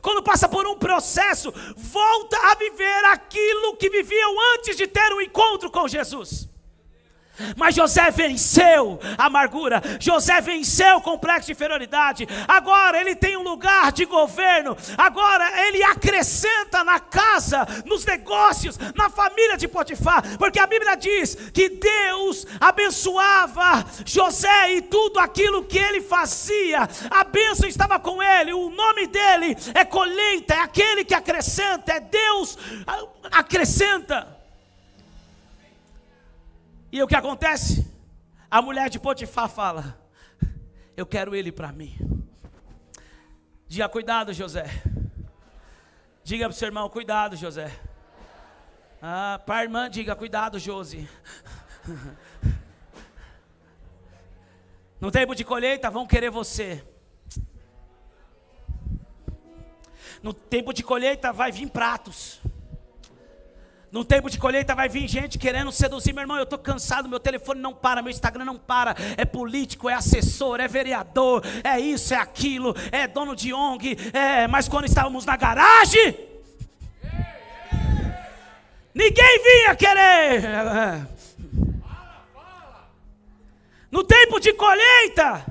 quando passa por um processo, volta a viver aquilo que viviam antes de ter um encontro com Jesus. Mas José venceu a amargura, José venceu o complexo de inferioridade. Agora ele tem um lugar de governo, agora ele acrescenta na casa, nos negócios, na família de Potifar, porque a Bíblia diz que Deus abençoava José e tudo aquilo que ele fazia, a bênção estava com ele. O nome dele é colheita, é aquele que acrescenta, é Deus acrescenta. E o que acontece? A mulher de Potifar fala: eu quero ele para mim. Diga: cuidado, José. Diga para o seu irmão: cuidado, José. Para a irmã, diga: cuidado, Josi. No tempo de colheita vão querer você. No tempo de colheita vai vir pratos. No tempo de colheita vai vir gente querendo seduzir. Meu irmão, eu estou cansado, meu telefone não para, meu Instagram não para. É político, é assessor, é vereador, é isso, é aquilo, é dono de ONG. Mas quando estávamos na garagem, ninguém vinha querer. No tempo de colheita,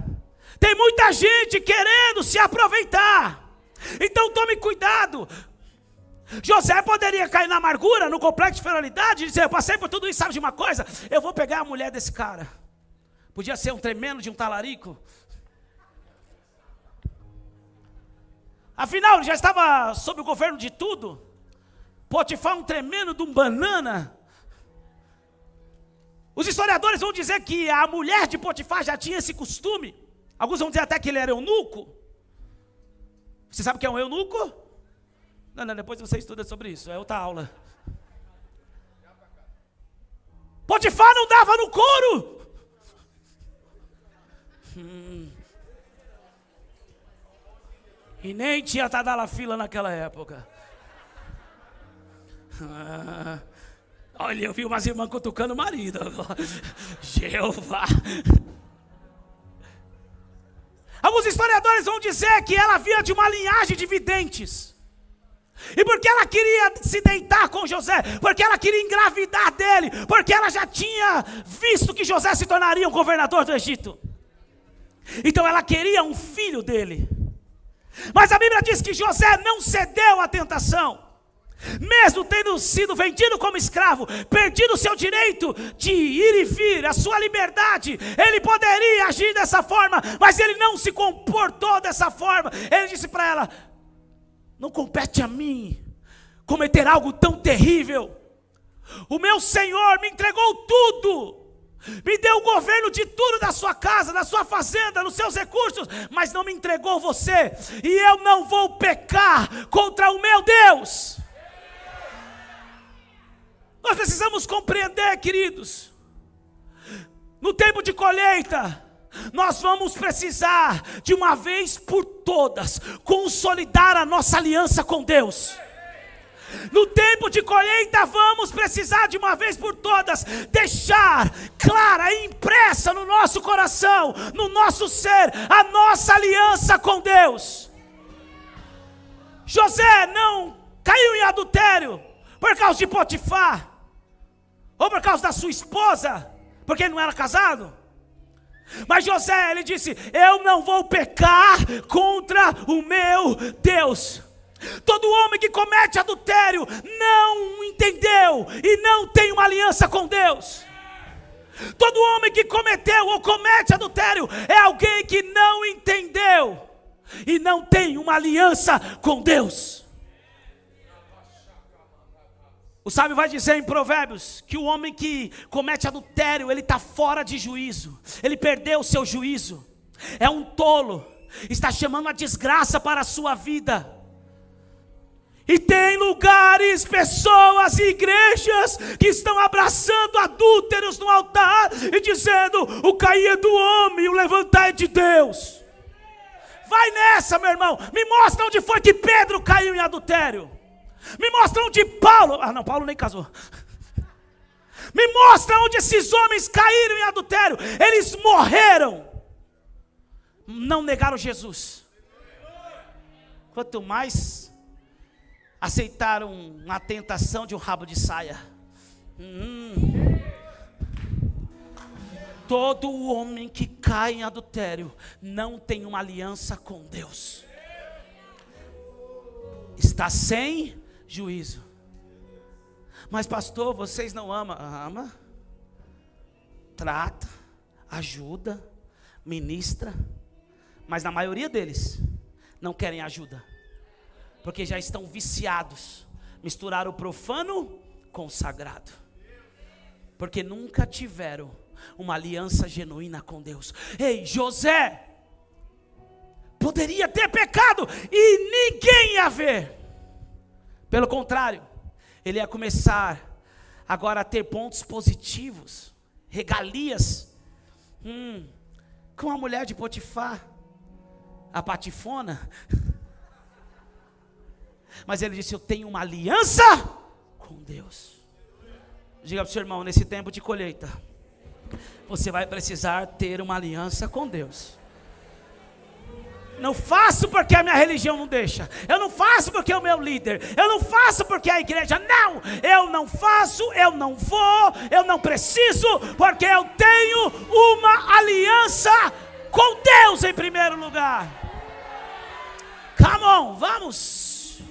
tem muita gente querendo se aproveitar. Então tome cuidado. José poderia cair na amargura, no complexo de inferioridade, e dizer: eu passei por tudo isso, sabe de uma coisa? Eu vou pegar a mulher desse cara. Podia ser um tremendo de um talarico. Afinal, ele já estava sob o governo de tudo. Potifar um tremendo de um banana. Os historiadores vão dizer que a mulher de Potifar já tinha esse costume. Alguns vão dizer até que ele era eunuco. Você sabe o que é um eunuco? Não, depois você estuda sobre isso, é outra aula. Potifar não dava no couro. E nem tinha Tadalafila naquela época. Olha, eu vi umas irmãs cutucando o marido. Jeová. Alguns historiadores vão dizer que ela vinha de uma linhagem de videntes. E porque ela queria se deitar com José, porque ela queria engravidar dele, porque ela já tinha visto que José se tornaria um governador do Egito. Então ela queria um filho dele. Mas a Bíblia diz que José não cedeu à tentação. Mesmo tendo sido vendido como escravo, perdido o seu direito de ir e vir, a sua liberdade, ele poderia agir dessa forma, mas ele não se comportou dessa forma. Ele disse para ela: não compete a mim cometer algo tão terrível. O meu Senhor me entregou tudo, me deu o governo de tudo da sua casa, da sua fazenda, dos seus recursos, mas não me entregou você, e eu não vou pecar contra o meu Deus. Nós precisamos compreender, queridos, no tempo de colheita, nós vamos precisar, de uma vez por todas, consolidar a nossa aliança com Deus. No tempo de colheita, vamos precisar, de uma vez por todas, deixar clara e impressa no nosso coração, no nosso ser, a nossa aliança com Deus. José não caiu em adultério por causa de Potifar, ou por causa da sua esposa, porque ele não era casado. Mas José, ele disse: eu não vou pecar contra o meu Deus. Todo homem que comete adultério não entendeu e não tem uma aliança com Deus. Todo homem que cometeu ou comete adultério é alguém que não entendeu e não tem uma aliança com Deus. O sábio vai dizer em Provérbios que o homem que comete adultério, ele está fora de juízo, ele perdeu o seu juízo, é um tolo, está chamando a desgraça para a sua vida. E tem lugares, pessoas, igrejas que estão abraçando adúlteros no altar e dizendo: o cair é do homem, o levantar é de Deus. Vai nessa, meu irmão, me mostra onde foi que Pedro caiu em adultério. Me mostra onde Paulo... não, Paulo nem casou. Me mostra onde esses homens caíram em adultério. Eles morreram, não negaram Jesus. Quanto mais aceitaram a tentação de um rabo de saia. Todo homem que cai em adultério não tem uma aliança com Deus. Está sem juízo. Mas pastor, vocês não amam? Ama, trata, ajuda, ministra. Mas na maioria deles não querem ajuda, porque já estão viciados, misturaram o profano com o sagrado, porque nunca tiveram uma aliança genuína com Deus. Ei, José poderia ter pecado e ninguém ia ver. Pelo contrário, ele ia começar agora a ter pontos positivos, regalias, com a mulher de Potifar, a Patifona. Mas ele disse: eu tenho uma aliança com Deus. Diga para o seu irmão: nesse tempo de colheita, você vai precisar ter uma aliança com Deus. Não faço porque a minha religião não deixa, eu não faço porque é o meu líder, eu não faço porque a igreja, não, eu não faço, eu não vou, eu não preciso, porque eu tenho uma aliança com Deus em primeiro lugar. Come on, vamos.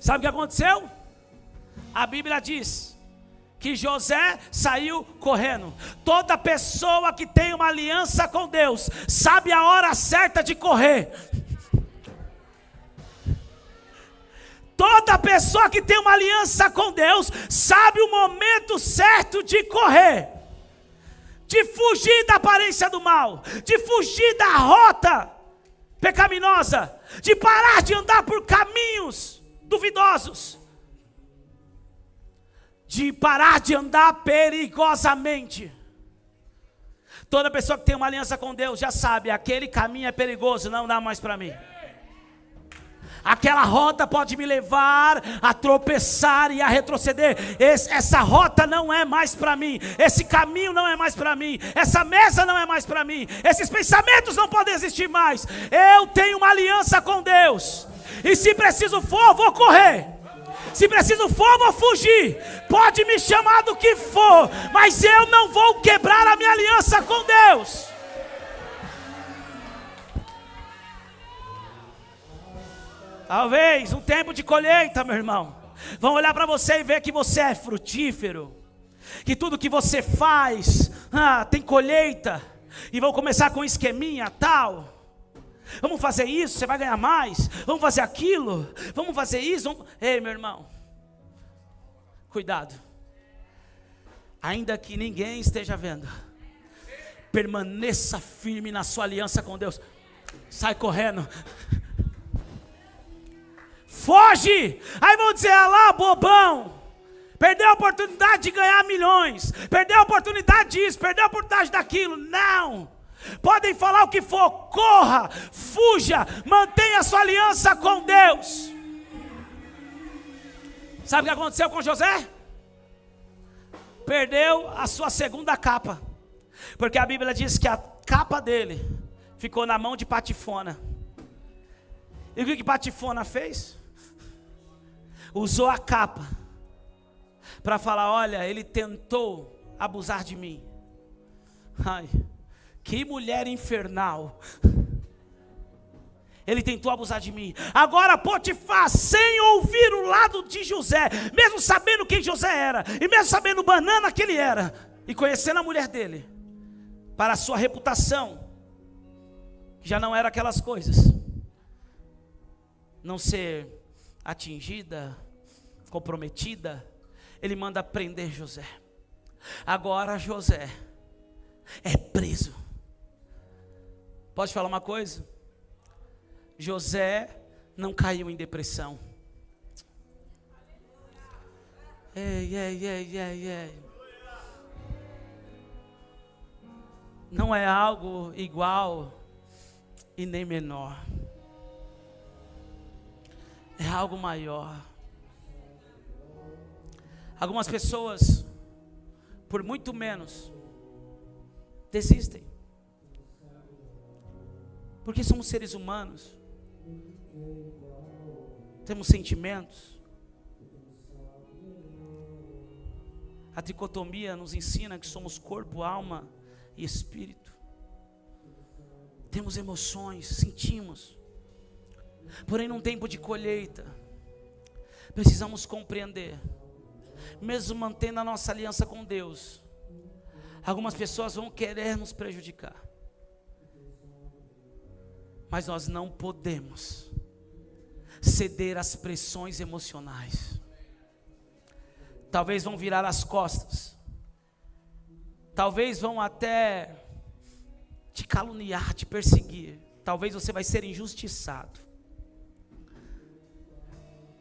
Sabe o que aconteceu? A Bíblia diz que José saiu correndo. Toda pessoa que tem uma aliança com Deus sabe a hora certa de correr. Toda pessoa que tem uma aliança com Deus sabe o momento certo de correr, de fugir da aparência do mal, de fugir da rota pecaminosa, de parar de andar por caminhos duvidosos, de parar de andar perigosamente. Toda pessoa que tem uma aliança com Deus já sabe: aquele caminho é perigoso, não dá mais para mim. Aquela rota pode me levar a tropeçar e a retroceder. Essa rota não é mais para mim. Esse caminho não é mais para mim. Essa mesa não é mais para mim. Esses pensamentos não podem existir mais. Eu tenho uma aliança com Deus. E se preciso for, vou correr. Se preciso for, vou fugir. Pode me chamar do que for, mas eu não vou quebrar a minha aliança com Deus. Talvez um tempo de colheita, meu irmão, vão olhar para você e ver que você é frutífero, que tudo que você faz tem colheita, e vão começar com um esqueminha tal. Vamos fazer isso, você vai ganhar mais. Vamos fazer aquilo, vamos fazer isso. Ei, meu irmão, cuidado. Ainda que ninguém esteja vendo, permaneça firme na sua aliança com Deus. Sai correndo, foge. Aí vão dizer: ah lá, bobão, perdeu a oportunidade de ganhar milhões, perdeu a oportunidade disso, perdeu a oportunidade daquilo. Não. Podem falar o que for, corra, fuja, mantenha a sua aliança com Deus. Sabe o que aconteceu com José? Perdeu a sua segunda capa, porque a Bíblia diz que a capa dele ficou na mão de Patifona. E o que Patifona fez? Usou a capa para falar: olha, ele tentou abusar de mim. Ai, que mulher infernal. Ele tentou abusar de mim. Agora Potifar, sem ouvir o lado de José, mesmo sabendo quem José era, e mesmo sabendo o banana que ele era, e conhecendo a mulher dele, para a sua reputação, já não era aquelas coisas, não ser atingida, comprometida, ele manda prender José. Agora José é preso. Pode falar uma coisa? José não caiu em depressão. Ei. Não é algo igual e nem menor. É algo maior. Algumas pessoas, por muito menos, desistem. Porque somos seres humanos. Temos sentimentos. A dicotomia nos ensina que somos corpo, alma e espírito. Temos emoções, sentimos. Porém, num tempo de colheita, precisamos compreender, mesmo mantendo a nossa aliança com Deus, algumas pessoas vão querer nos prejudicar. Mas nós não podemos ceder às pressões emocionais. Talvez vão virar as costas. Talvez vão até te caluniar, te perseguir. Talvez você vai ser injustiçado.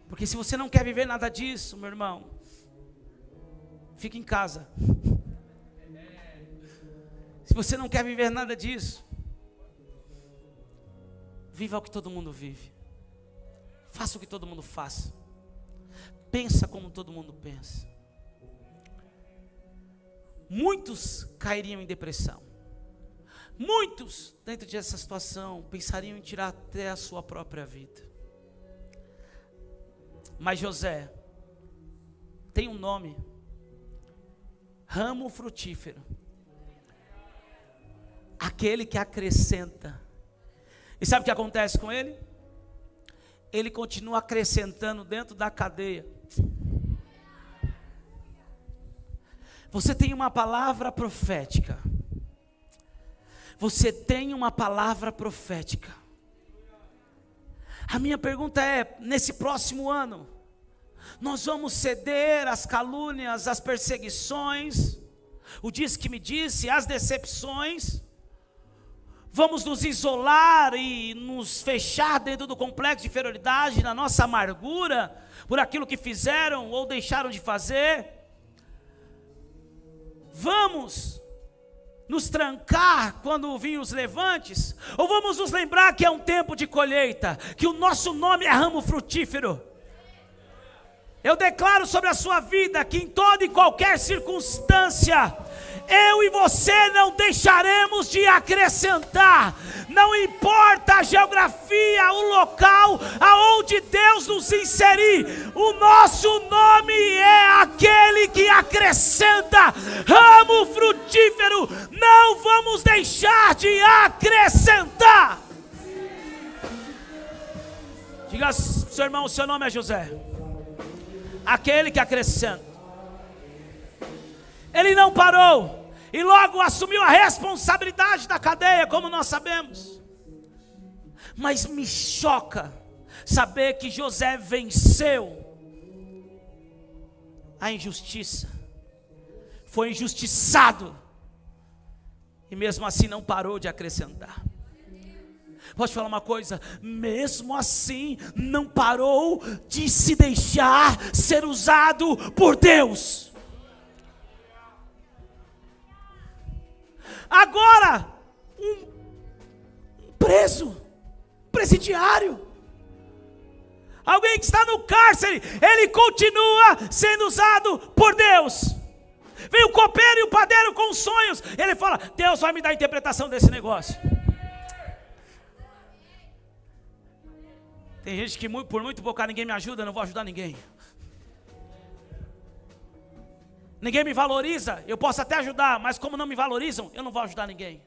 Porque se você não quer viver nada disso, meu irmão, fique em casa. Se você não quer viver nada disso, viva o que todo mundo vive. Faça o que todo mundo faça. Pensa como todo mundo pensa. Muitos cairiam em depressão. Muitos, dentro dessa situação, pensariam em tirar até a sua própria vida. Mas José tem um nome: ramo frutífero. Aquele que acrescenta. E sabe o que acontece com ele? Ele continua acrescentando dentro da cadeia. Você tem uma palavra profética. Você tem uma palavra profética. A minha pergunta é: nesse próximo ano, nós vamos ceder às calúnias, às perseguições, o diz que me disse, às decepções? Vamos nos isolar e nos fechar dentro do complexo de inferioridade, na nossa amargura, por aquilo que fizeram ou deixaram de fazer? Vamos nos trancar quando virem os levantes? Ou vamos nos lembrar que é um tempo de colheita, que o nosso nome é ramo frutífero? Eu declaro sobre a sua vida que em toda e qualquer circunstância, eu e você não deixaremos de acrescentar. Não importa a geografia, o local aonde Deus nos inserir, o nosso nome é aquele que acrescenta, ramo frutífero. Não vamos deixar de acrescentar. Diga ao seu irmão: o seu nome é José, aquele que acrescenta. Ele não parou e logo assumiu a responsabilidade da cadeia, como nós sabemos. Mas me choca saber que José venceu a injustiça, foi injustiçado, e mesmo assim não parou de acrescentar. Posso te falar uma coisa? Mesmo assim não parou de se deixar ser usado por Deus. Agora, um preso, presidiário, alguém que está no cárcere, ele continua sendo usado por Deus. Vem o copeiro e o padeiro com sonhos, ele fala: Deus vai me dar a interpretação desse negócio. Tem gente que por muito pouco ninguém me ajuda, eu não vou ajudar ninguém. Ninguém me valoriza, eu posso até ajudar, mas como não me valorizam, eu não vou ajudar ninguém.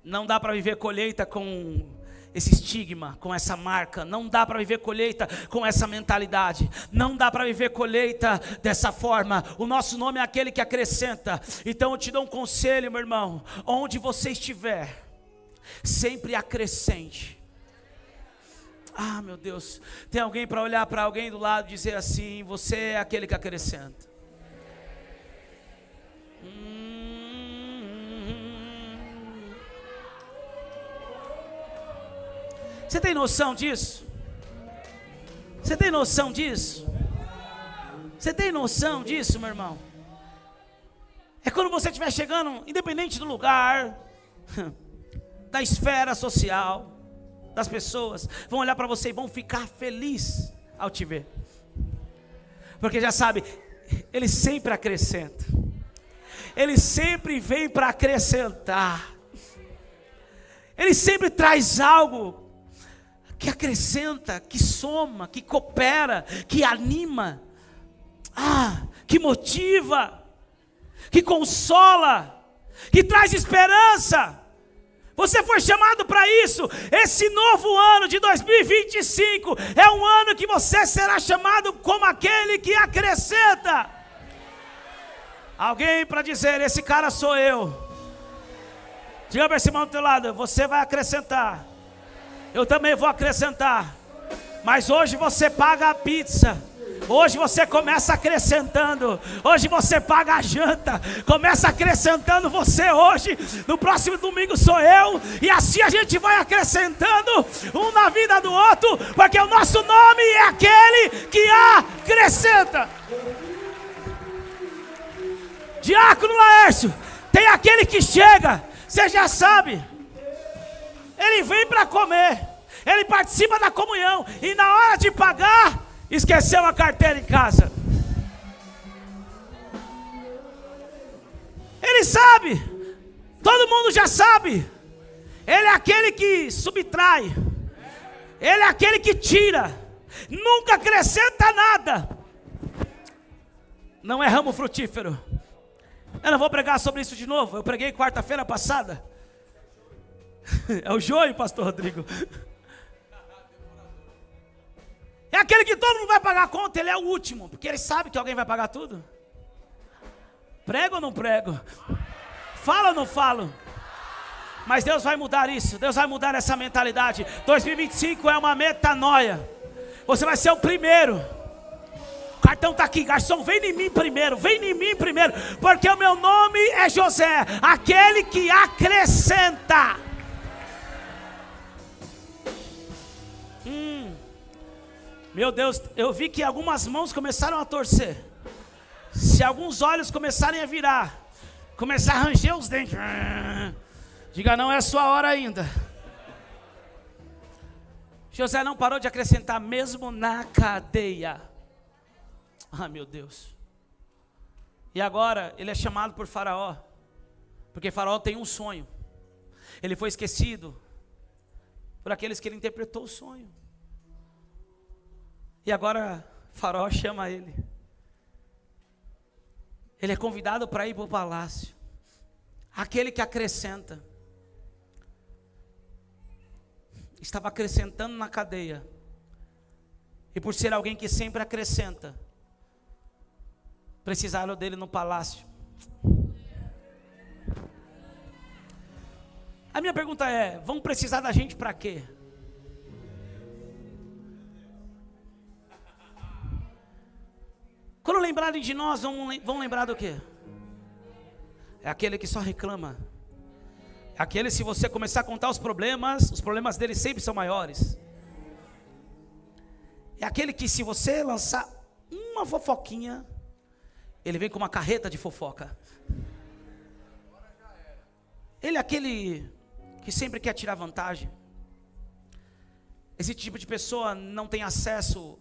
Não dá para viver colheita com esse estigma, com essa marca. Não dá para viver colheita com essa mentalidade. Não dá para viver colheita dessa forma. O nosso nome é aquele que acrescenta. Então eu te dou um conselho, meu irmão: onde você estiver, sempre acrescente. Ah, meu Deus, tem alguém para olhar para alguém do lado e dizer assim: você é aquele que acrescenta. Você tem noção disso? Você tem noção disso? Você tem noção disso, meu irmão? É quando você estiver chegando, independente do lugar, da esfera social, das pessoas vão olhar para você e vão ficar felizes ao te ver, porque já sabe, ele sempre acrescenta, ele sempre vem para acrescentar, ele sempre traz algo que acrescenta, que soma, que coopera, que anima. que motiva, que consola, que traz esperança. Você foi chamado para isso. Esse novo ano de 2025 é um ano que você será chamado como aquele que acrescenta. Alguém para dizer: esse cara sou eu. Diga para esse irmão do teu lado: você vai acrescentar. Eu também vou acrescentar. Mas hoje você paga a pizza. Hoje você começa acrescentando. Hoje você paga a janta. Começa acrescentando você hoje. No próximo domingo sou eu. E assim a gente vai acrescentando um na vida do outro. Porque o nosso nome é aquele que acrescenta. Diácono Laércio, tem aquele que chega, você já sabe. Ele vem para comer. Ele participa da comunhão. E na hora de pagar, esqueceu a carteira em casa. Ele sabe. Todo mundo já sabe. Ele é aquele que subtrai. Ele é aquele que tira. Nunca acrescenta nada. Não é ramo frutífero. Eu não vou pregar sobre isso de novo. Eu preguei quarta-feira passada. É o joio, pastor Rodrigo. É aquele que todo mundo vai pagar a conta. Ele é o último, porque ele sabe que alguém vai pagar tudo. Prego ou não prego? Falo ou não falo? Mas Deus vai mudar isso. Deus vai mudar essa mentalidade. 2025 é uma metanoia. Você vai ser o primeiro. O cartão está aqui, garçom, vem em mim primeiro. Vem em mim primeiro. Porque o meu nome é José, aquele que acrescenta. Meu Deus, eu vi que algumas mãos começaram a torcer. Se alguns olhos começarem a virar, começar a ranger os dentes, diga: não é a sua hora ainda. José não parou de acrescentar mesmo na cadeia. Meu Deus. E agora ele é chamado por Faraó, porque Faraó tem um sonho. Ele foi esquecido por aqueles que ele interpretou o sonho. E agora Faraó chama ele. Ele é convidado para ir para o palácio. Aquele que acrescenta. Estava acrescentando na cadeia. E por ser alguém que sempre acrescenta, precisaram dele no palácio. A minha pergunta é: vão precisar da gente para quê? Quando lembrarem de nós, vão lembrar do quê? É aquele que só reclama. É aquele, se você começar a contar os problemas dele sempre são maiores. É aquele que, se você lançar uma fofoquinha, ele vem com uma carreta de fofoca. Ele é aquele que sempre quer tirar vantagem. Esse tipo de pessoa não tem acesso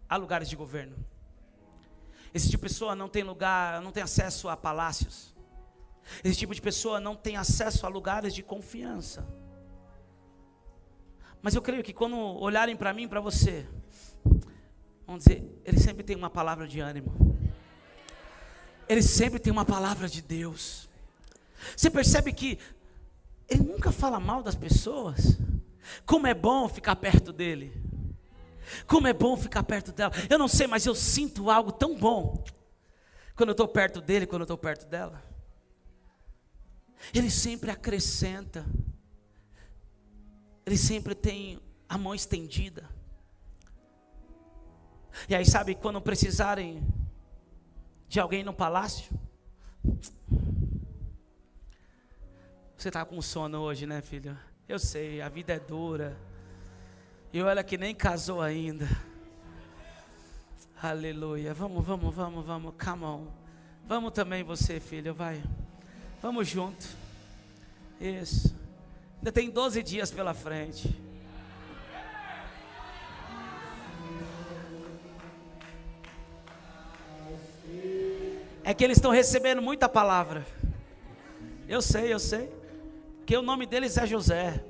a lugares de governo. Esse tipo de pessoa não tem acesso a palácios. Esse tipo de pessoa não tem acesso a lugares de confiança. Mas eu creio que quando olharem para mim, para você, vão dizer: ele sempre tem uma palavra de ânimo. Ele sempre tem uma palavra de Deus. Você percebe que ele nunca fala mal das pessoas. Como é bom ficar perto dele. Como é bom ficar perto dela. Eu não sei, mas eu sinto algo tão bom quando eu estou perto dele, quando eu estou perto dela. Ele sempre acrescenta. Ele sempre tem a mão estendida. E aí, sabe, quando precisarem de alguém no palácio. Você está com sono hoje, né, filho? Eu sei, a vida é dura. E olha que nem casou ainda. Aleluia. Vamos, come on. Vamos também você, filho, vai. Vamos junto. Isso. Ainda tem 12 dias pela frente. É que eles estão recebendo muita palavra. Eu sei. Porque o nome deles é José.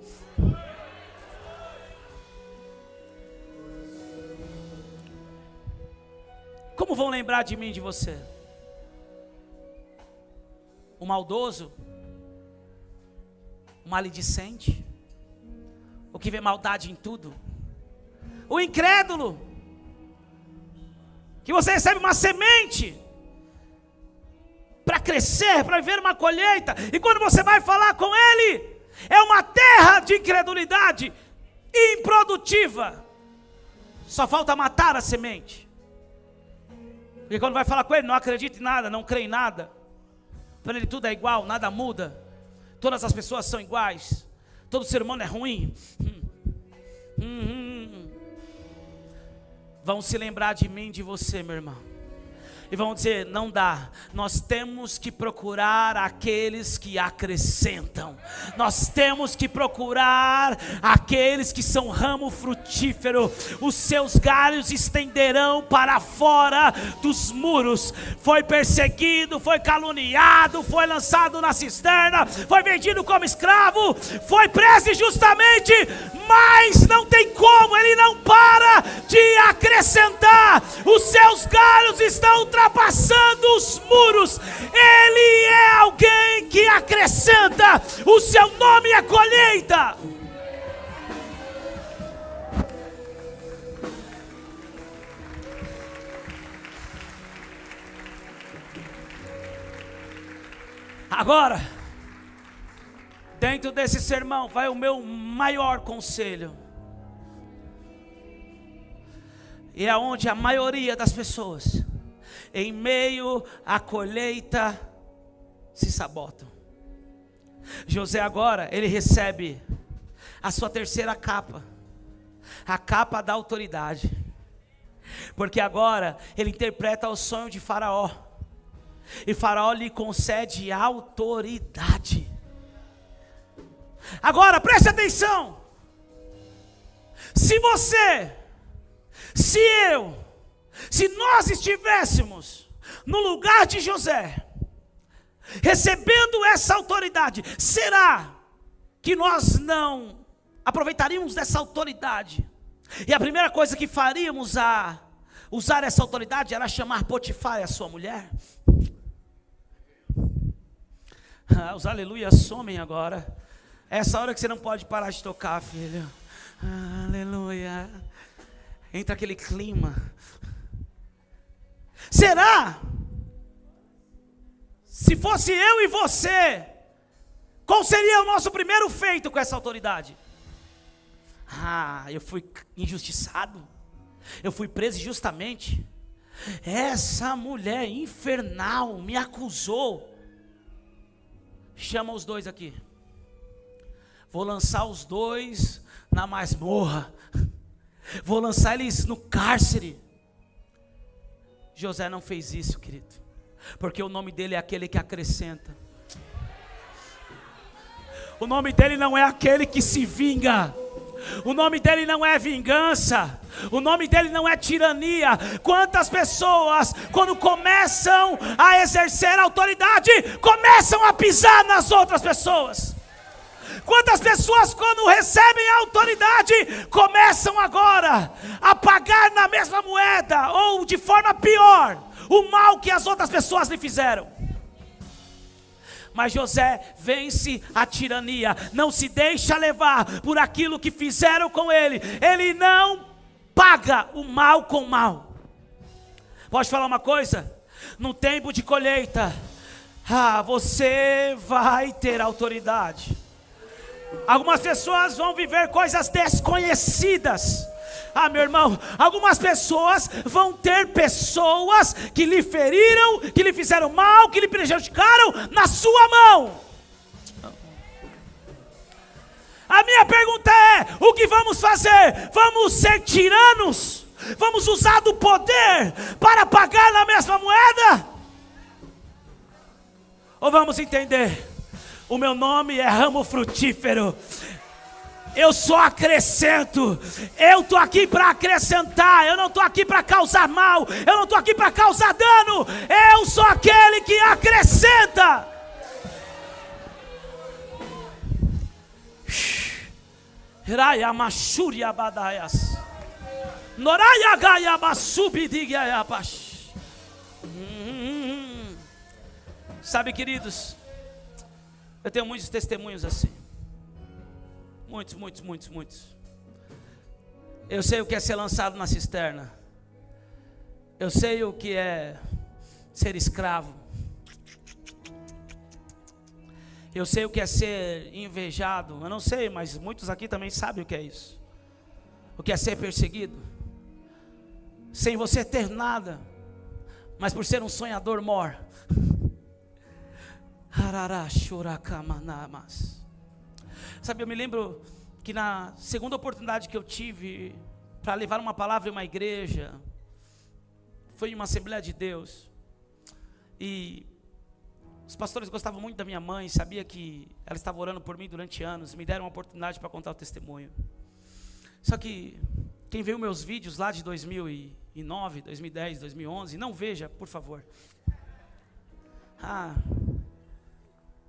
como vão lembrar de mim e de você? O maldoso? O maledicente? O que vê maldade em tudo? O incrédulo? Que você recebe uma semente para crescer, para viver uma colheita, e quando você vai falar com ele, é uma terra de incredulidade improdutiva. Só falta matar a semente. Porque quando vai falar com ele, não acredita em nada, não crê em nada. Para ele tudo é igual, nada muda. Todas as pessoas são iguais. Todo ser humano é ruim. Vão se lembrar de mim, de você, meu irmão. E vão dizer, não dá, nós temos que procurar aqueles que acrescentam. Nós temos que procurar aqueles que são ramo frutífero. Os seus galhos estenderão para fora dos muros. Foi perseguido, foi caluniado, foi lançado na cisterna, foi vendido como escravo, foi preso injustamente, mas não tem como, ele não para de acrescentar. Os seus galhos estão ultrapassando os muros. Ele é alguém que acrescenta. O seu nome é colheita. Agora, dentro desse sermão vai o meu maior conselho. E é onde a maioria das pessoas, em meio à colheita, se sabotam. José agora, ele recebe a sua terceira capa, a capa da autoridade. Porque agora ele interpreta o sonho de Faraó, e Faraó lhe concede autoridade. Agora preste atenção. Se você, se eu, se nós estivéssemos no lugar de José, recebendo essa autoridade, será que nós não aproveitaríamos dessa autoridade? E a primeira coisa que faríamos a usar essa autoridade era chamar Potifar, a sua mulher. Os aleluias somem agora. Essa hora que você não pode parar de tocar, filho. Aleluia. Entra aquele clima. Será? Se fosse eu e você, qual seria o nosso primeiro feito com essa autoridade? Eu fui injustiçado. Eu fui preso injustamente. Essa mulher infernal me acusou. Chama os dois aqui. Vou lançar os dois na masmorra. Vou lançar eles no cárcere. José não fez isso, querido, porque o nome dele é aquele que acrescenta. O nome dele não é aquele que se vinga. O nome dele não é vingança. O nome dele não é tirania. Quantas pessoas, quando começam a exercer autoridade, começam a pisar nas outras pessoas? Quantas pessoas, quando recebem a autoridade, começam agora a pagar na mesma moeda, ou de forma pior, o mal que as outras pessoas lhe fizeram? Mas José vence a tirania, não se deixa levar por aquilo que fizeram com ele. Ele não paga o mal com o mal. Pode falar uma coisa? No tempo de colheita, você vai ter autoridade. Algumas pessoas vão viver coisas desconhecidas. Meu irmão, algumas pessoas vão ter pessoas que lhe feriram, que lhe fizeram mal, que lhe prejudicaram na sua mão. A minha pergunta é: o que vamos fazer? Vamos ser tiranos? Vamos usar do poder para pagar na mesma moeda? Ou vamos entender: o meu nome é ramo frutífero, eu só acrescento, eu estou aqui para acrescentar, eu não estou aqui para causar mal, eu não estou aqui para causar dano, eu sou aquele que acrescenta. Raya Mashuri Abadayas Noraya Gaya Basubi Digayabash. Sabe, queridos, eu tenho muitos testemunhos assim. Muitos. Eu sei o que é ser lançado na cisterna. Eu sei o que é ser escravo. Eu sei o que é ser invejado. Eu não sei, mas muitos aqui também sabem o que é isso. O que é ser perseguido. Sem você ter nada, mas por ser um sonhador mor. Sabe, eu me lembro que na segunda oportunidade que eu tive para levar uma palavra em uma igreja, foi em uma Assembleia de Deus, e os pastores gostavam muito da minha mãe, sabia que ela estava orando por mim durante anos, me deram uma oportunidade para contar o testemunho. Só que quem viu meus vídeos lá de 2009, 2010, 2011, não veja, por favor.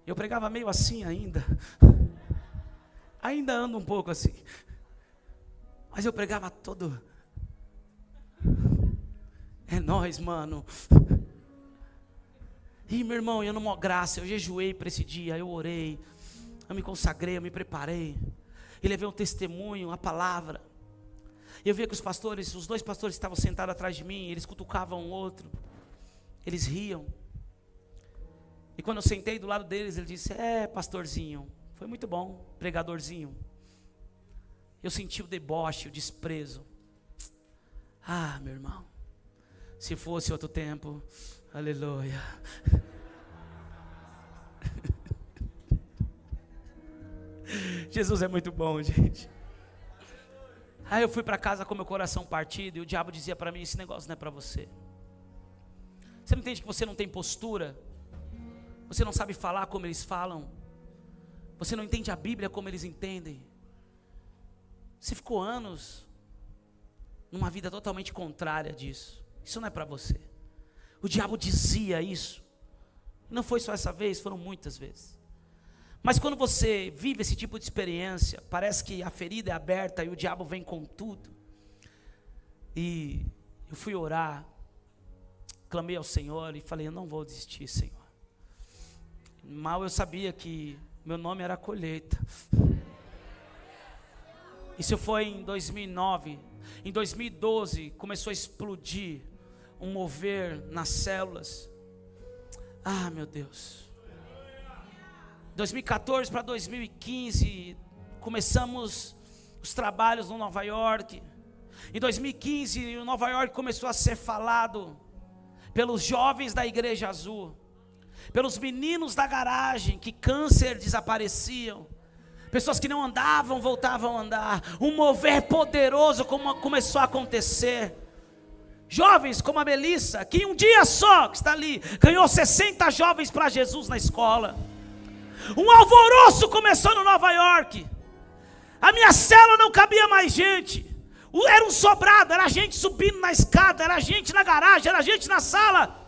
Eu pregava meio assim ainda. Ainda ando um pouco assim. Mas eu pregava todo. É nóis, mano. E meu irmão, eu não graça, eu jejuei para esse dia, eu orei, eu me consagrei, eu me preparei. E levei um testemunho, a palavra. Eu via que os pastores, os dois pastores estavam sentados atrás de mim, eles cutucavam um outro. Eles riam. E quando eu sentei do lado deles, ele disse: pastorzinho, foi muito bom, pregadorzinho. Eu senti o deboche, o desprezo. Meu irmão, se fosse outro tempo, aleluia. Jesus é muito bom, gente. Aí eu fui para casa com meu coração partido, e o diabo dizia para mim: esse negócio não é para você. Você não entende que você não tem postura? Você não sabe falar como eles falam? Você não entende a Bíblia como eles entendem? Você ficou anos numa vida totalmente contrária disso. Isso não é para você. O diabo dizia isso. Não foi só essa vez, foram muitas vezes. Mas quando você vive esse tipo de experiência, parece que a ferida é aberta e o diabo vem com tudo. E eu fui orar, clamei ao Senhor e falei: eu não vou desistir, Senhor. Mal eu sabia que meu nome era colheita. Isso foi em 2009. Em 2012 começou a explodir um mover nas células. Meu Deus. 2014 para 2015 começamos os trabalhos no Nova York. Em 2015 o Nova York começou a ser falado pelos jovens da Igreja Azul, pelos meninos da garagem que câncer desapareciam, pessoas que não andavam voltavam a andar. Um mover poderoso começou a acontecer. Jovens como a Melissa, que em um dia só, que está ali, ganhou 60 jovens para Jesus na escola. Um alvoroço começou no Nova York. A minha célula não cabia mais gente. Era um sobrado, era gente subindo na escada, era gente na garagem, era gente na sala.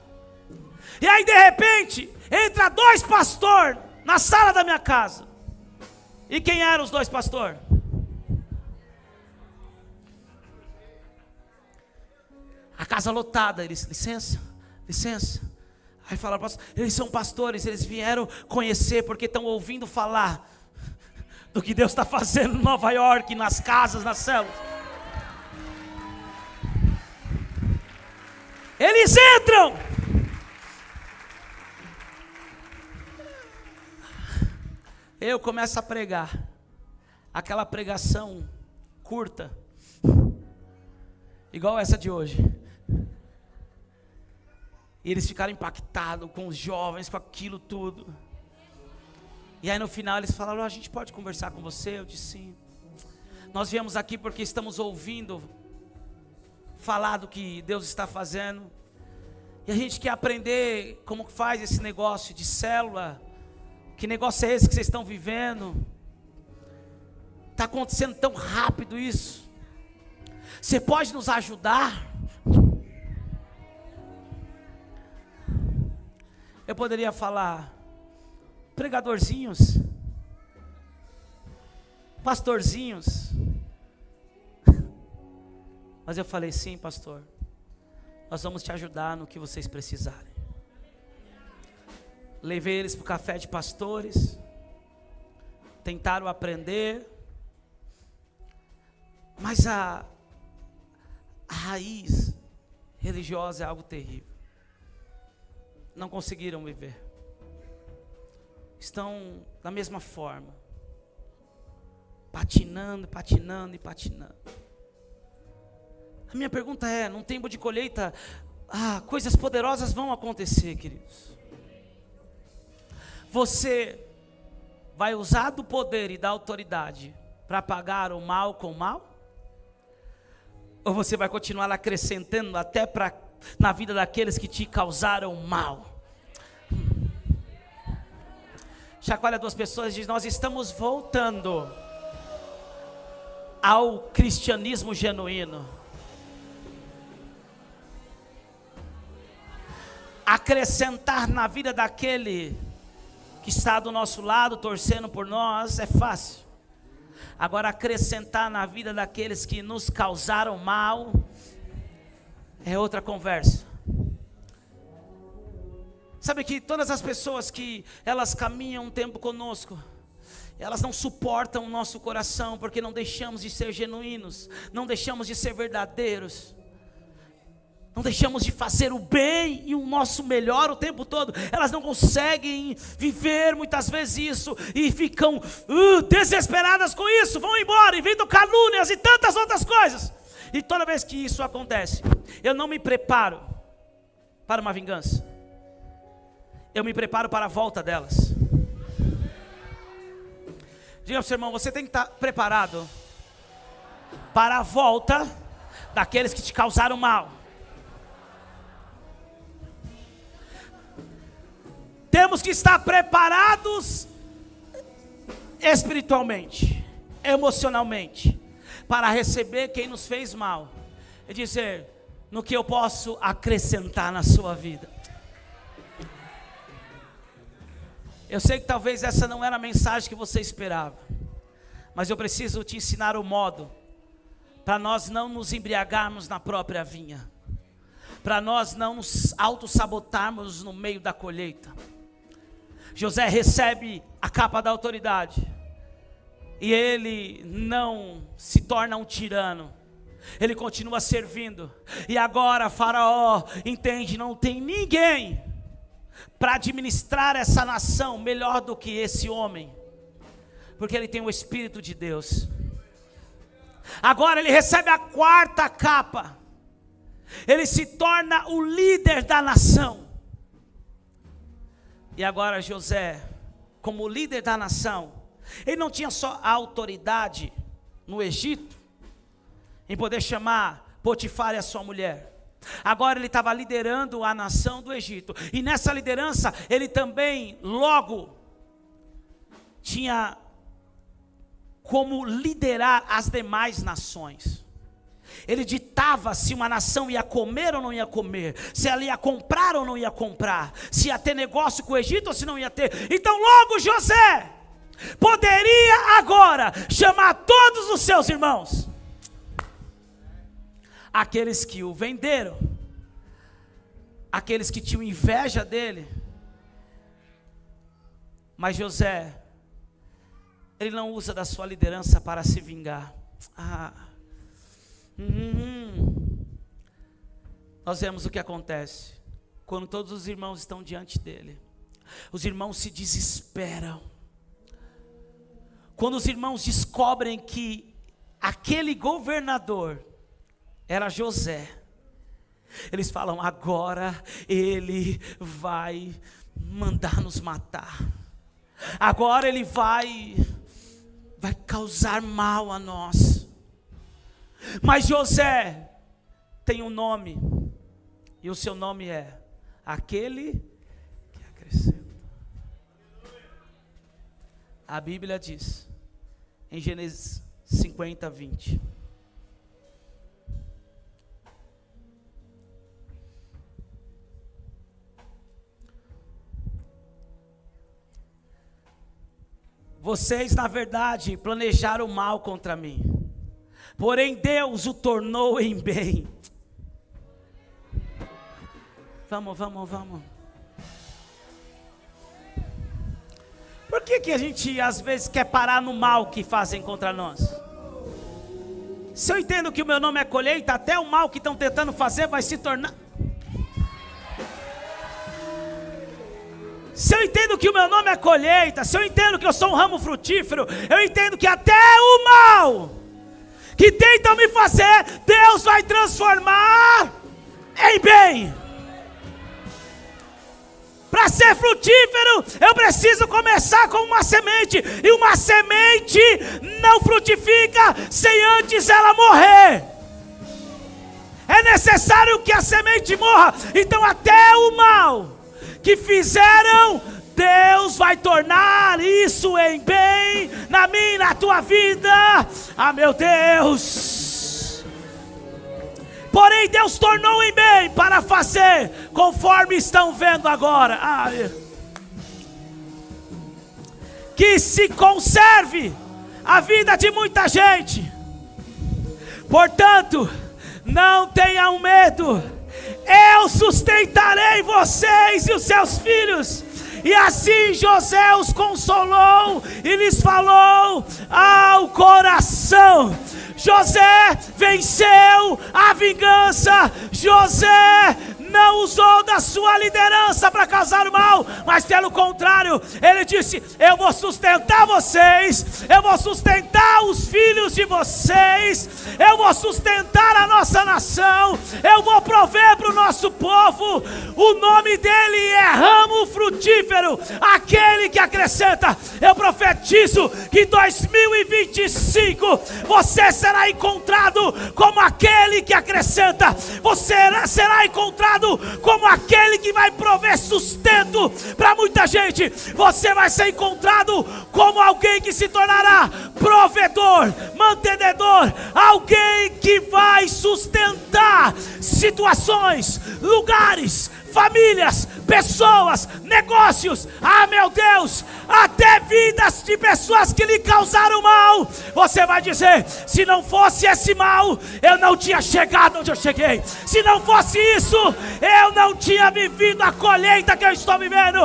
E aí de repente, entra 2 pastores na sala da minha casa. E quem eram os 2 pastores? A casa lotada. Eles: licença. Aí falaram: eles são pastores, eles vieram conhecer porque estão ouvindo falar do que Deus está fazendo em Nova York, nas casas, nas células. Eles entram. Eu começo a pregar, aquela pregação curta, igual essa de hoje. E eles ficaram impactados com os jovens, com aquilo tudo. E aí no final eles falaram: a gente pode conversar com você? Eu disse: sim. Nós viemos aqui porque estamos ouvindo falar do que Deus está fazendo. E a gente quer aprender como faz esse negócio de célula. Que negócio é esse que vocês estão vivendo? Está acontecendo tão rápido isso. Você pode nos ajudar? Eu poderia falar: pregadorzinhos, pastorzinhos. Mas eu falei: sim, pastor, nós vamos te ajudar no que vocês precisarem. levei eles para o café de pastores, tentaram aprender, mas a raiz religiosa é algo terrível. Não conseguiram viver. Estão da mesma forma, patinando, patinando e patinando. A minha pergunta é: num tempo de colheita, coisas poderosas vão acontecer, queridos. Você vai usar do poder e da autoridade para pagar o mal com o mal? Ou você vai continuar acrescentando até na vida daqueles que te causaram mal? Chacoalha duas pessoas e diz: nós estamos voltando ao cristianismo genuíno. Acrescentar na vida daquele que está do nosso lado, torcendo por nós, é fácil. Agora, acrescentar na vida daqueles que nos causaram mal, é outra conversa. Sabe que todas as pessoas que elas caminham um tempo conosco, elas não suportam o nosso coração, porque não deixamos de ser genuínos, não deixamos de ser verdadeiros, não deixamos de fazer o bem e o nosso melhor o tempo todo. Elas não conseguem viver muitas vezes isso e ficam desesperadas com isso, vão embora, inventam calúnias e tantas outras coisas. E toda vez que isso acontece, eu não me preparo para uma vingança, eu me preparo para a volta delas. Diga ao seu irmão: você tem que estar preparado para a volta daqueles que te causaram mal. Temos que estar preparados espiritualmente, emocionalmente, para receber quem nos fez mal e dizer: no que eu posso acrescentar na sua vida. Eu sei que talvez essa não era a mensagem que você esperava, mas eu preciso te ensinar o modo para nós não nos embriagarmos na própria vinha, para nós não nos auto-sabotarmos no meio da colheita. José recebe a capa da autoridade, e ele não se torna um tirano, ele continua servindo. E agora Faraó entende: não tem ninguém para administrar essa nação melhor do que esse homem, porque ele tem o Espírito de Deus. Agora ele recebe a quarta capa, ele se torna o líder da nação. E agora José, como líder da nação, ele não tinha só a autoridade no Egito, em poder chamar Potifar e a sua mulher. Agora ele estava liderando a nação do Egito, e nessa liderança ele também logo tinha como liderar as demais nações. Ele ditava se uma nação ia comer ou não ia comer, se ela ia comprar ou não ia comprar, se ia ter negócio com o Egito ou se não ia ter. Então logo José poderia agora chamar todos os seus irmãos, aqueles que o venderam, aqueles que tinham inveja dele. Mas José, ele não usa da sua liderança para se vingar. Nós vemos o que acontece quando todos os irmãos estão diante dele. Os irmãos se desesperam quando os irmãos descobrem que aquele governador era José. Eles falam: agora ele vai mandar nos matar, agora ele vai causar mal a nós. Mas José tem um nome, e o seu nome é aquele que acrescenta. A Bíblia diz em Gênesis 50, 20: vocês na verdade planejaram mal contra mim, porém Deus o tornou em bem. Vamos. Por que a gente às vezes quer parar no mal que fazem contra nós? Se eu entendo que o meu nome é colheita, até o mal que estão tentando fazer vai se tornar. Se eu entendo que o meu nome é colheita, se eu entendo que eu sou um ramo frutífero, eu entendo que até o mal que tentam me fazer, Deus vai transformar em bem. Para ser frutífero, eu preciso começar com uma semente. E uma semente não frutifica sem antes ela morrer. É necessário que a semente morra. Então até o mal que fizeram, Deus vai tornar isso em bem na minha e na tua vida. Ah, meu Deus. Porém Deus tornou em bem para fazer conforme estão vendo agora. Que se conserve a vida de muita gente. Portanto, não tenham medo. Eu sustentarei vocês e os seus filhos. E assim José os consolou e lhes falou ao coração. José venceu a vingança. José não usou da sua liderança para causar o mal, mas pelo contrário, ele disse: eu vou sustentar vocês, eu vou sustentar os filhos de vocês, eu vou sustentar a nossa nação, eu vou prover para o nosso povo. O nome dele é ramo frutífero, aquele que acrescenta. Eu profetizo que em 2025 você será encontrado como aquele que acrescenta. Você será encontrado como aquele que vai prover sustento para muita gente. Você vai ser encontrado como alguém que se tornará provedor, mantenedor, alguém que vai sustentar situações, lugares, famílias, pessoas, negócios. Ah, meu Deus, até vidas de pessoas que lhe causaram mal. Você vai dizer: se não fosse esse mal, eu não tinha chegado onde eu cheguei. Se não fosse isso, eu não tinha vivido a colheita que eu estou vivendo.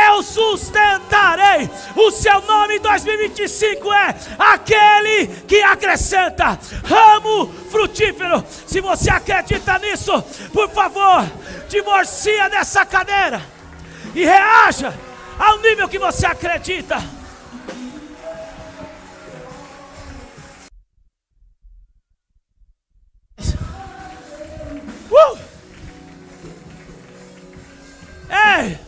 Eu sustentarei. O seu nome em 2025 é aquele que acrescenta, ramo frutífero. Se você acredita nisso, por favor, divorcia dessa cadeira e reaja ao nível que você acredita. Ei!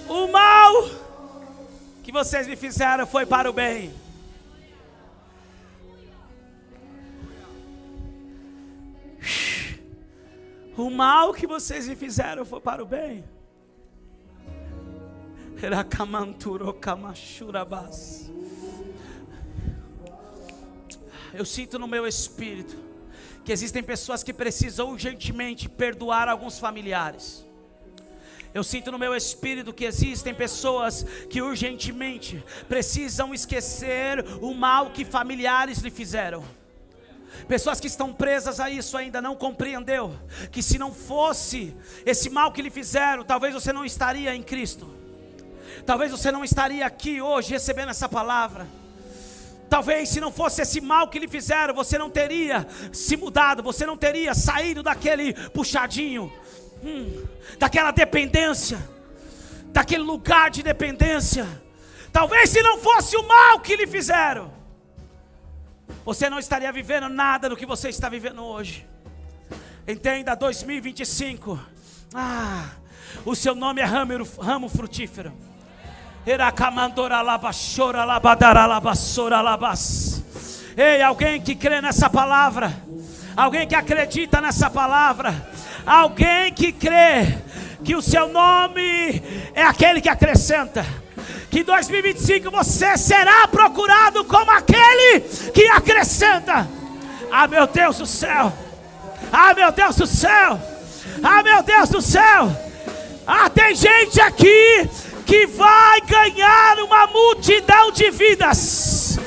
O mal que vocês me fizeram foi para o bem. O mal que vocês me fizeram foi para o bem. Eu sinto no meu espírito que existem pessoas que precisam urgentemente perdoar alguns familiares. Eu sinto no meu espírito que existem pessoas que urgentemente precisam esquecer o mal que familiares lhe fizeram. Pessoas que estão presas a isso ainda não compreendeu que se não fosse esse mal que lhe fizeram, talvez você não estaria em Cristo. Talvez você não estaria aqui hoje recebendo essa palavra. Talvez se não fosse esse mal que lhe fizeram, você não teria se mudado, você não teria saído daquele puxadinho, daquela dependência, daquele lugar de dependência. Talvez se não fosse o mal que lhe fizeram, você não estaria vivendo nada do que você está vivendo hoje. Entenda, 2025, o seu nome é ramo frutífero. Ei, alguém que crê nessa palavra, alguém que acredita nessa palavra, alguém que crê que o seu nome é aquele que acrescenta, que em 2025 você será procurado como aquele que acrescenta. Ah, meu Deus do céu! Ah, meu Deus do céu! Ah, meu Deus do céu! Ah, tem gente aqui que vai ganhar uma multidão de vidas.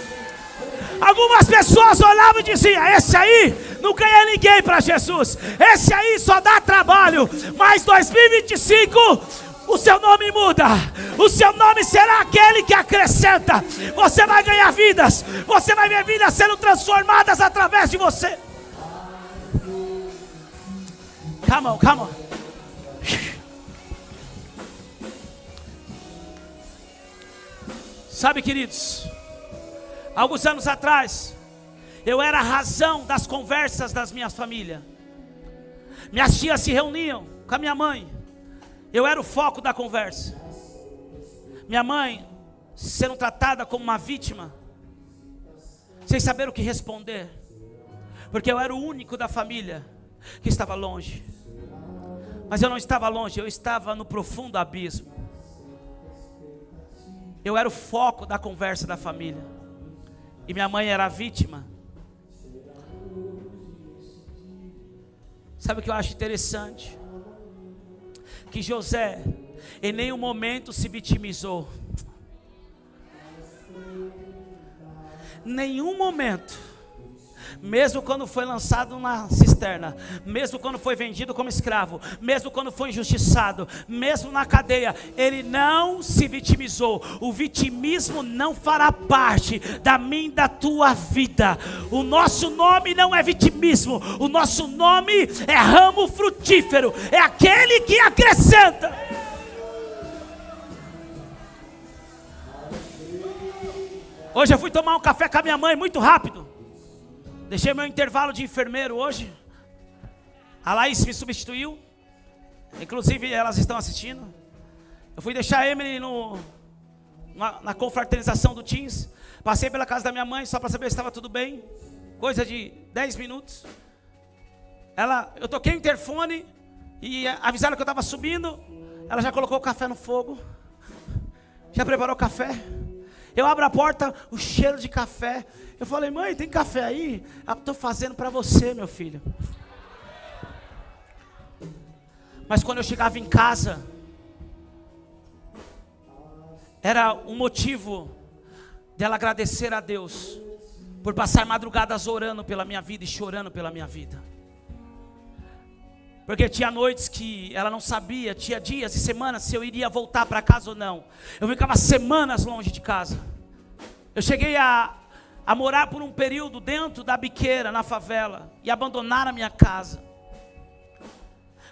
Algumas pessoas olhavam e diziam: esse aí não ganhei ninguém para Jesus. Esse aí só dá trabalho. Mas 2025, o seu nome muda. O seu nome será aquele que acrescenta. Você vai ganhar vidas. Você vai ver vidas sendo transformadas através de você. Come on, come on. Sabe, queridos, alguns anos atrás, eu era a razão das conversas das minhas famílias. Minhas tias se reuniam com a minha mãe. Eu era o foco da conversa. Minha mãe sendo tratada como uma vítima, sem saber o que responder, porque eu era o único da família que estava longe. Mas eu não estava longe, eu estava no profundo abismo. Eu era o foco da conversa da família. E minha mãe era a vítima. Sabe o que eu acho interessante? Que José em nenhum momento se vitimizou. Nenhum momento. Mesmo quando foi lançado na cisterna, mesmo quando foi vendido como escravo, mesmo quando foi injustiçado, mesmo na cadeia, ele não se vitimizou. O vitimismo não fará parte da minha e da tua vida. O nosso nome não é vitimismo, o nosso nome é ramo frutífero, é aquele que acrescenta. Hoje eu fui tomar um café com a minha mãe muito rápido. Deixei meu intervalo de enfermeiro hoje. A Laís me substituiu. Inclusive elas estão assistindo. Eu fui deixar a Emily na confraternização do Teams. Passei pela casa da minha mãe só para saber se estava tudo bem. Coisa de 10 minutos. Eu toquei o interfone e avisaram que eu estava subindo. Ela já colocou o café no fogo. Já preparou o café. Eu abro a porta, o cheiro de café. Eu falei, mãe, tem café aí? Estou fazendo para você, meu filho. Mas quando eu chegava em casa, era um motivo dela agradecer a Deus por passar madrugadas orando pela minha vida e chorando pela minha vida. Porque tinha noites que ela não sabia, tinha dias e semanas se eu iria voltar para casa ou não. Eu ficava semanas longe de casa. Eu cheguei a morar por um período dentro da biqueira, na favela, e abandonar a minha casa.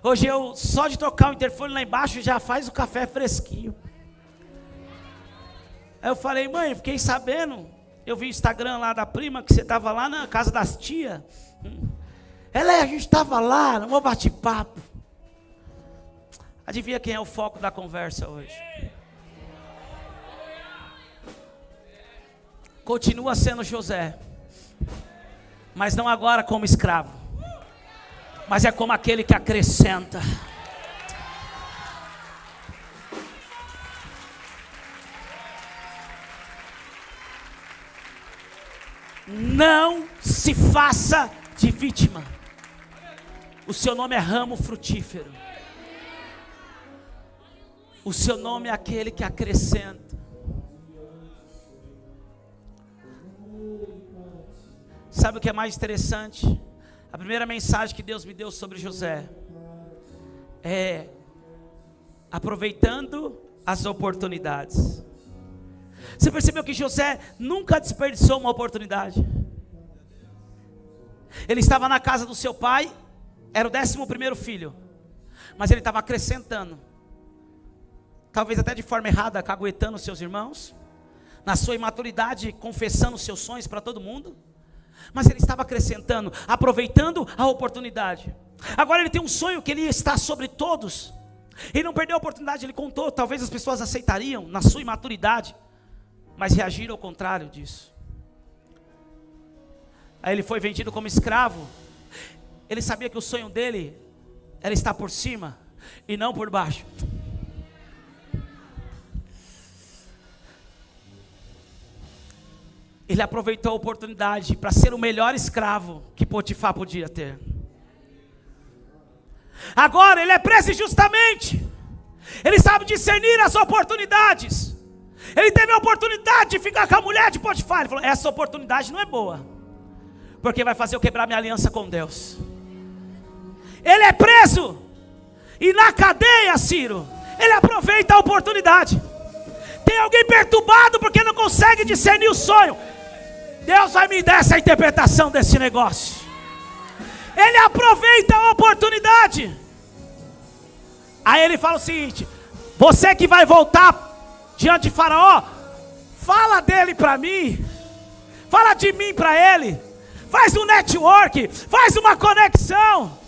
Hoje eu, só de tocar o interfone lá embaixo, já faz o café fresquinho. Aí eu falei, mãe, fiquei sabendo, eu vi o Instagram lá da prima, que você estava lá na casa das tias. A gente estava lá, no bate-papo. Adivinha quem é o foco da conversa hoje? Continua sendo José, mas não agora como escravo, mas é como aquele que acrescenta. Não se faça de vítima. O seu nome é ramo frutífero. O seu nome é aquele que acrescenta. Sabe o que é mais interessante? A primeira mensagem que Deus me deu sobre José é aproveitando as oportunidades. Você percebeu que José nunca desperdiçou uma oportunidade? Ele estava na casa do seu pai, era o 11º filho, mas ele estava acrescentando, talvez até de forma errada, caguetando seus irmãos, na sua imaturidade, confessando os seus sonhos para todo mundo, mas ele estava acrescentando, aproveitando a oportunidade. Agora ele tem um sonho que ele está sobre todos, ele não perdeu a oportunidade, ele contou, talvez as pessoas aceitariam na sua imaturidade, mas reagiram ao contrário disso. Aí ele foi vendido como escravo. Ele sabia que o sonho dele era estar por cima e não por baixo. Ele aproveitou a oportunidade para ser o melhor escravo que Potifar podia ter. Agora ele é preso injustamente. Ele sabe discernir as oportunidades. Ele teve a oportunidade de ficar com a mulher de Potifar. Ele falou, essa oportunidade não é boa. porque vai fazer eu quebrar minha aliança com Deus. Ele é preso, e na cadeia, Ciro, ele aproveita a oportunidade. Tem alguém perturbado porque não consegue discernir o sonho. Deus vai me dar essa interpretação desse negócio. Ele aproveita a oportunidade. Aí ele fala o seguinte: você que vai voltar diante de Faraó, fala dele para mim, fala de mim para ele, faz um network, faz uma conexão.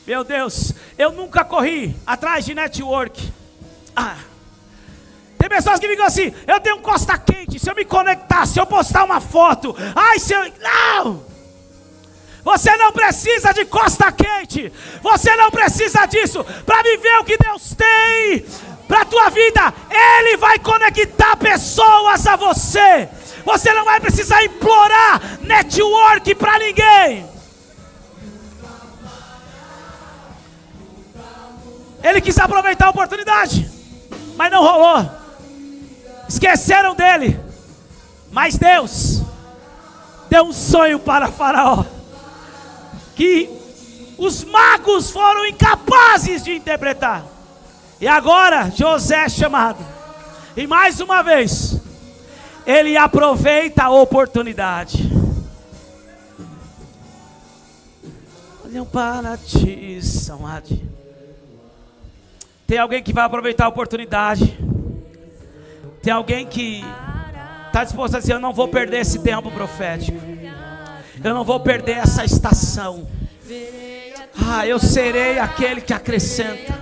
Meu Deus, eu nunca corri atrás de network. Tem pessoas que ficam assim: eu tenho um costa quente, se eu me conectar, se eu postar uma foto, não! Você não precisa de costa quente, você não precisa disso para viver o que Deus tem para a tua vida. Ele vai conectar pessoas a você. Você não vai precisar implorar network para ninguém. Ele quis aproveitar a oportunidade, mas não rolou. Esqueceram dele. Mas Deus deu um sonho para Faraó que os magos foram incapazes de interpretar. E agora José é chamado, e mais uma vez ele aproveita a oportunidade. Olham para ti, são adi. Tem alguém que vai aproveitar a oportunidade. Tem alguém que está disposto a dizer: eu não vou perder esse tempo profético, eu não vou perder essa estação. Eu serei aquele que acrescenta.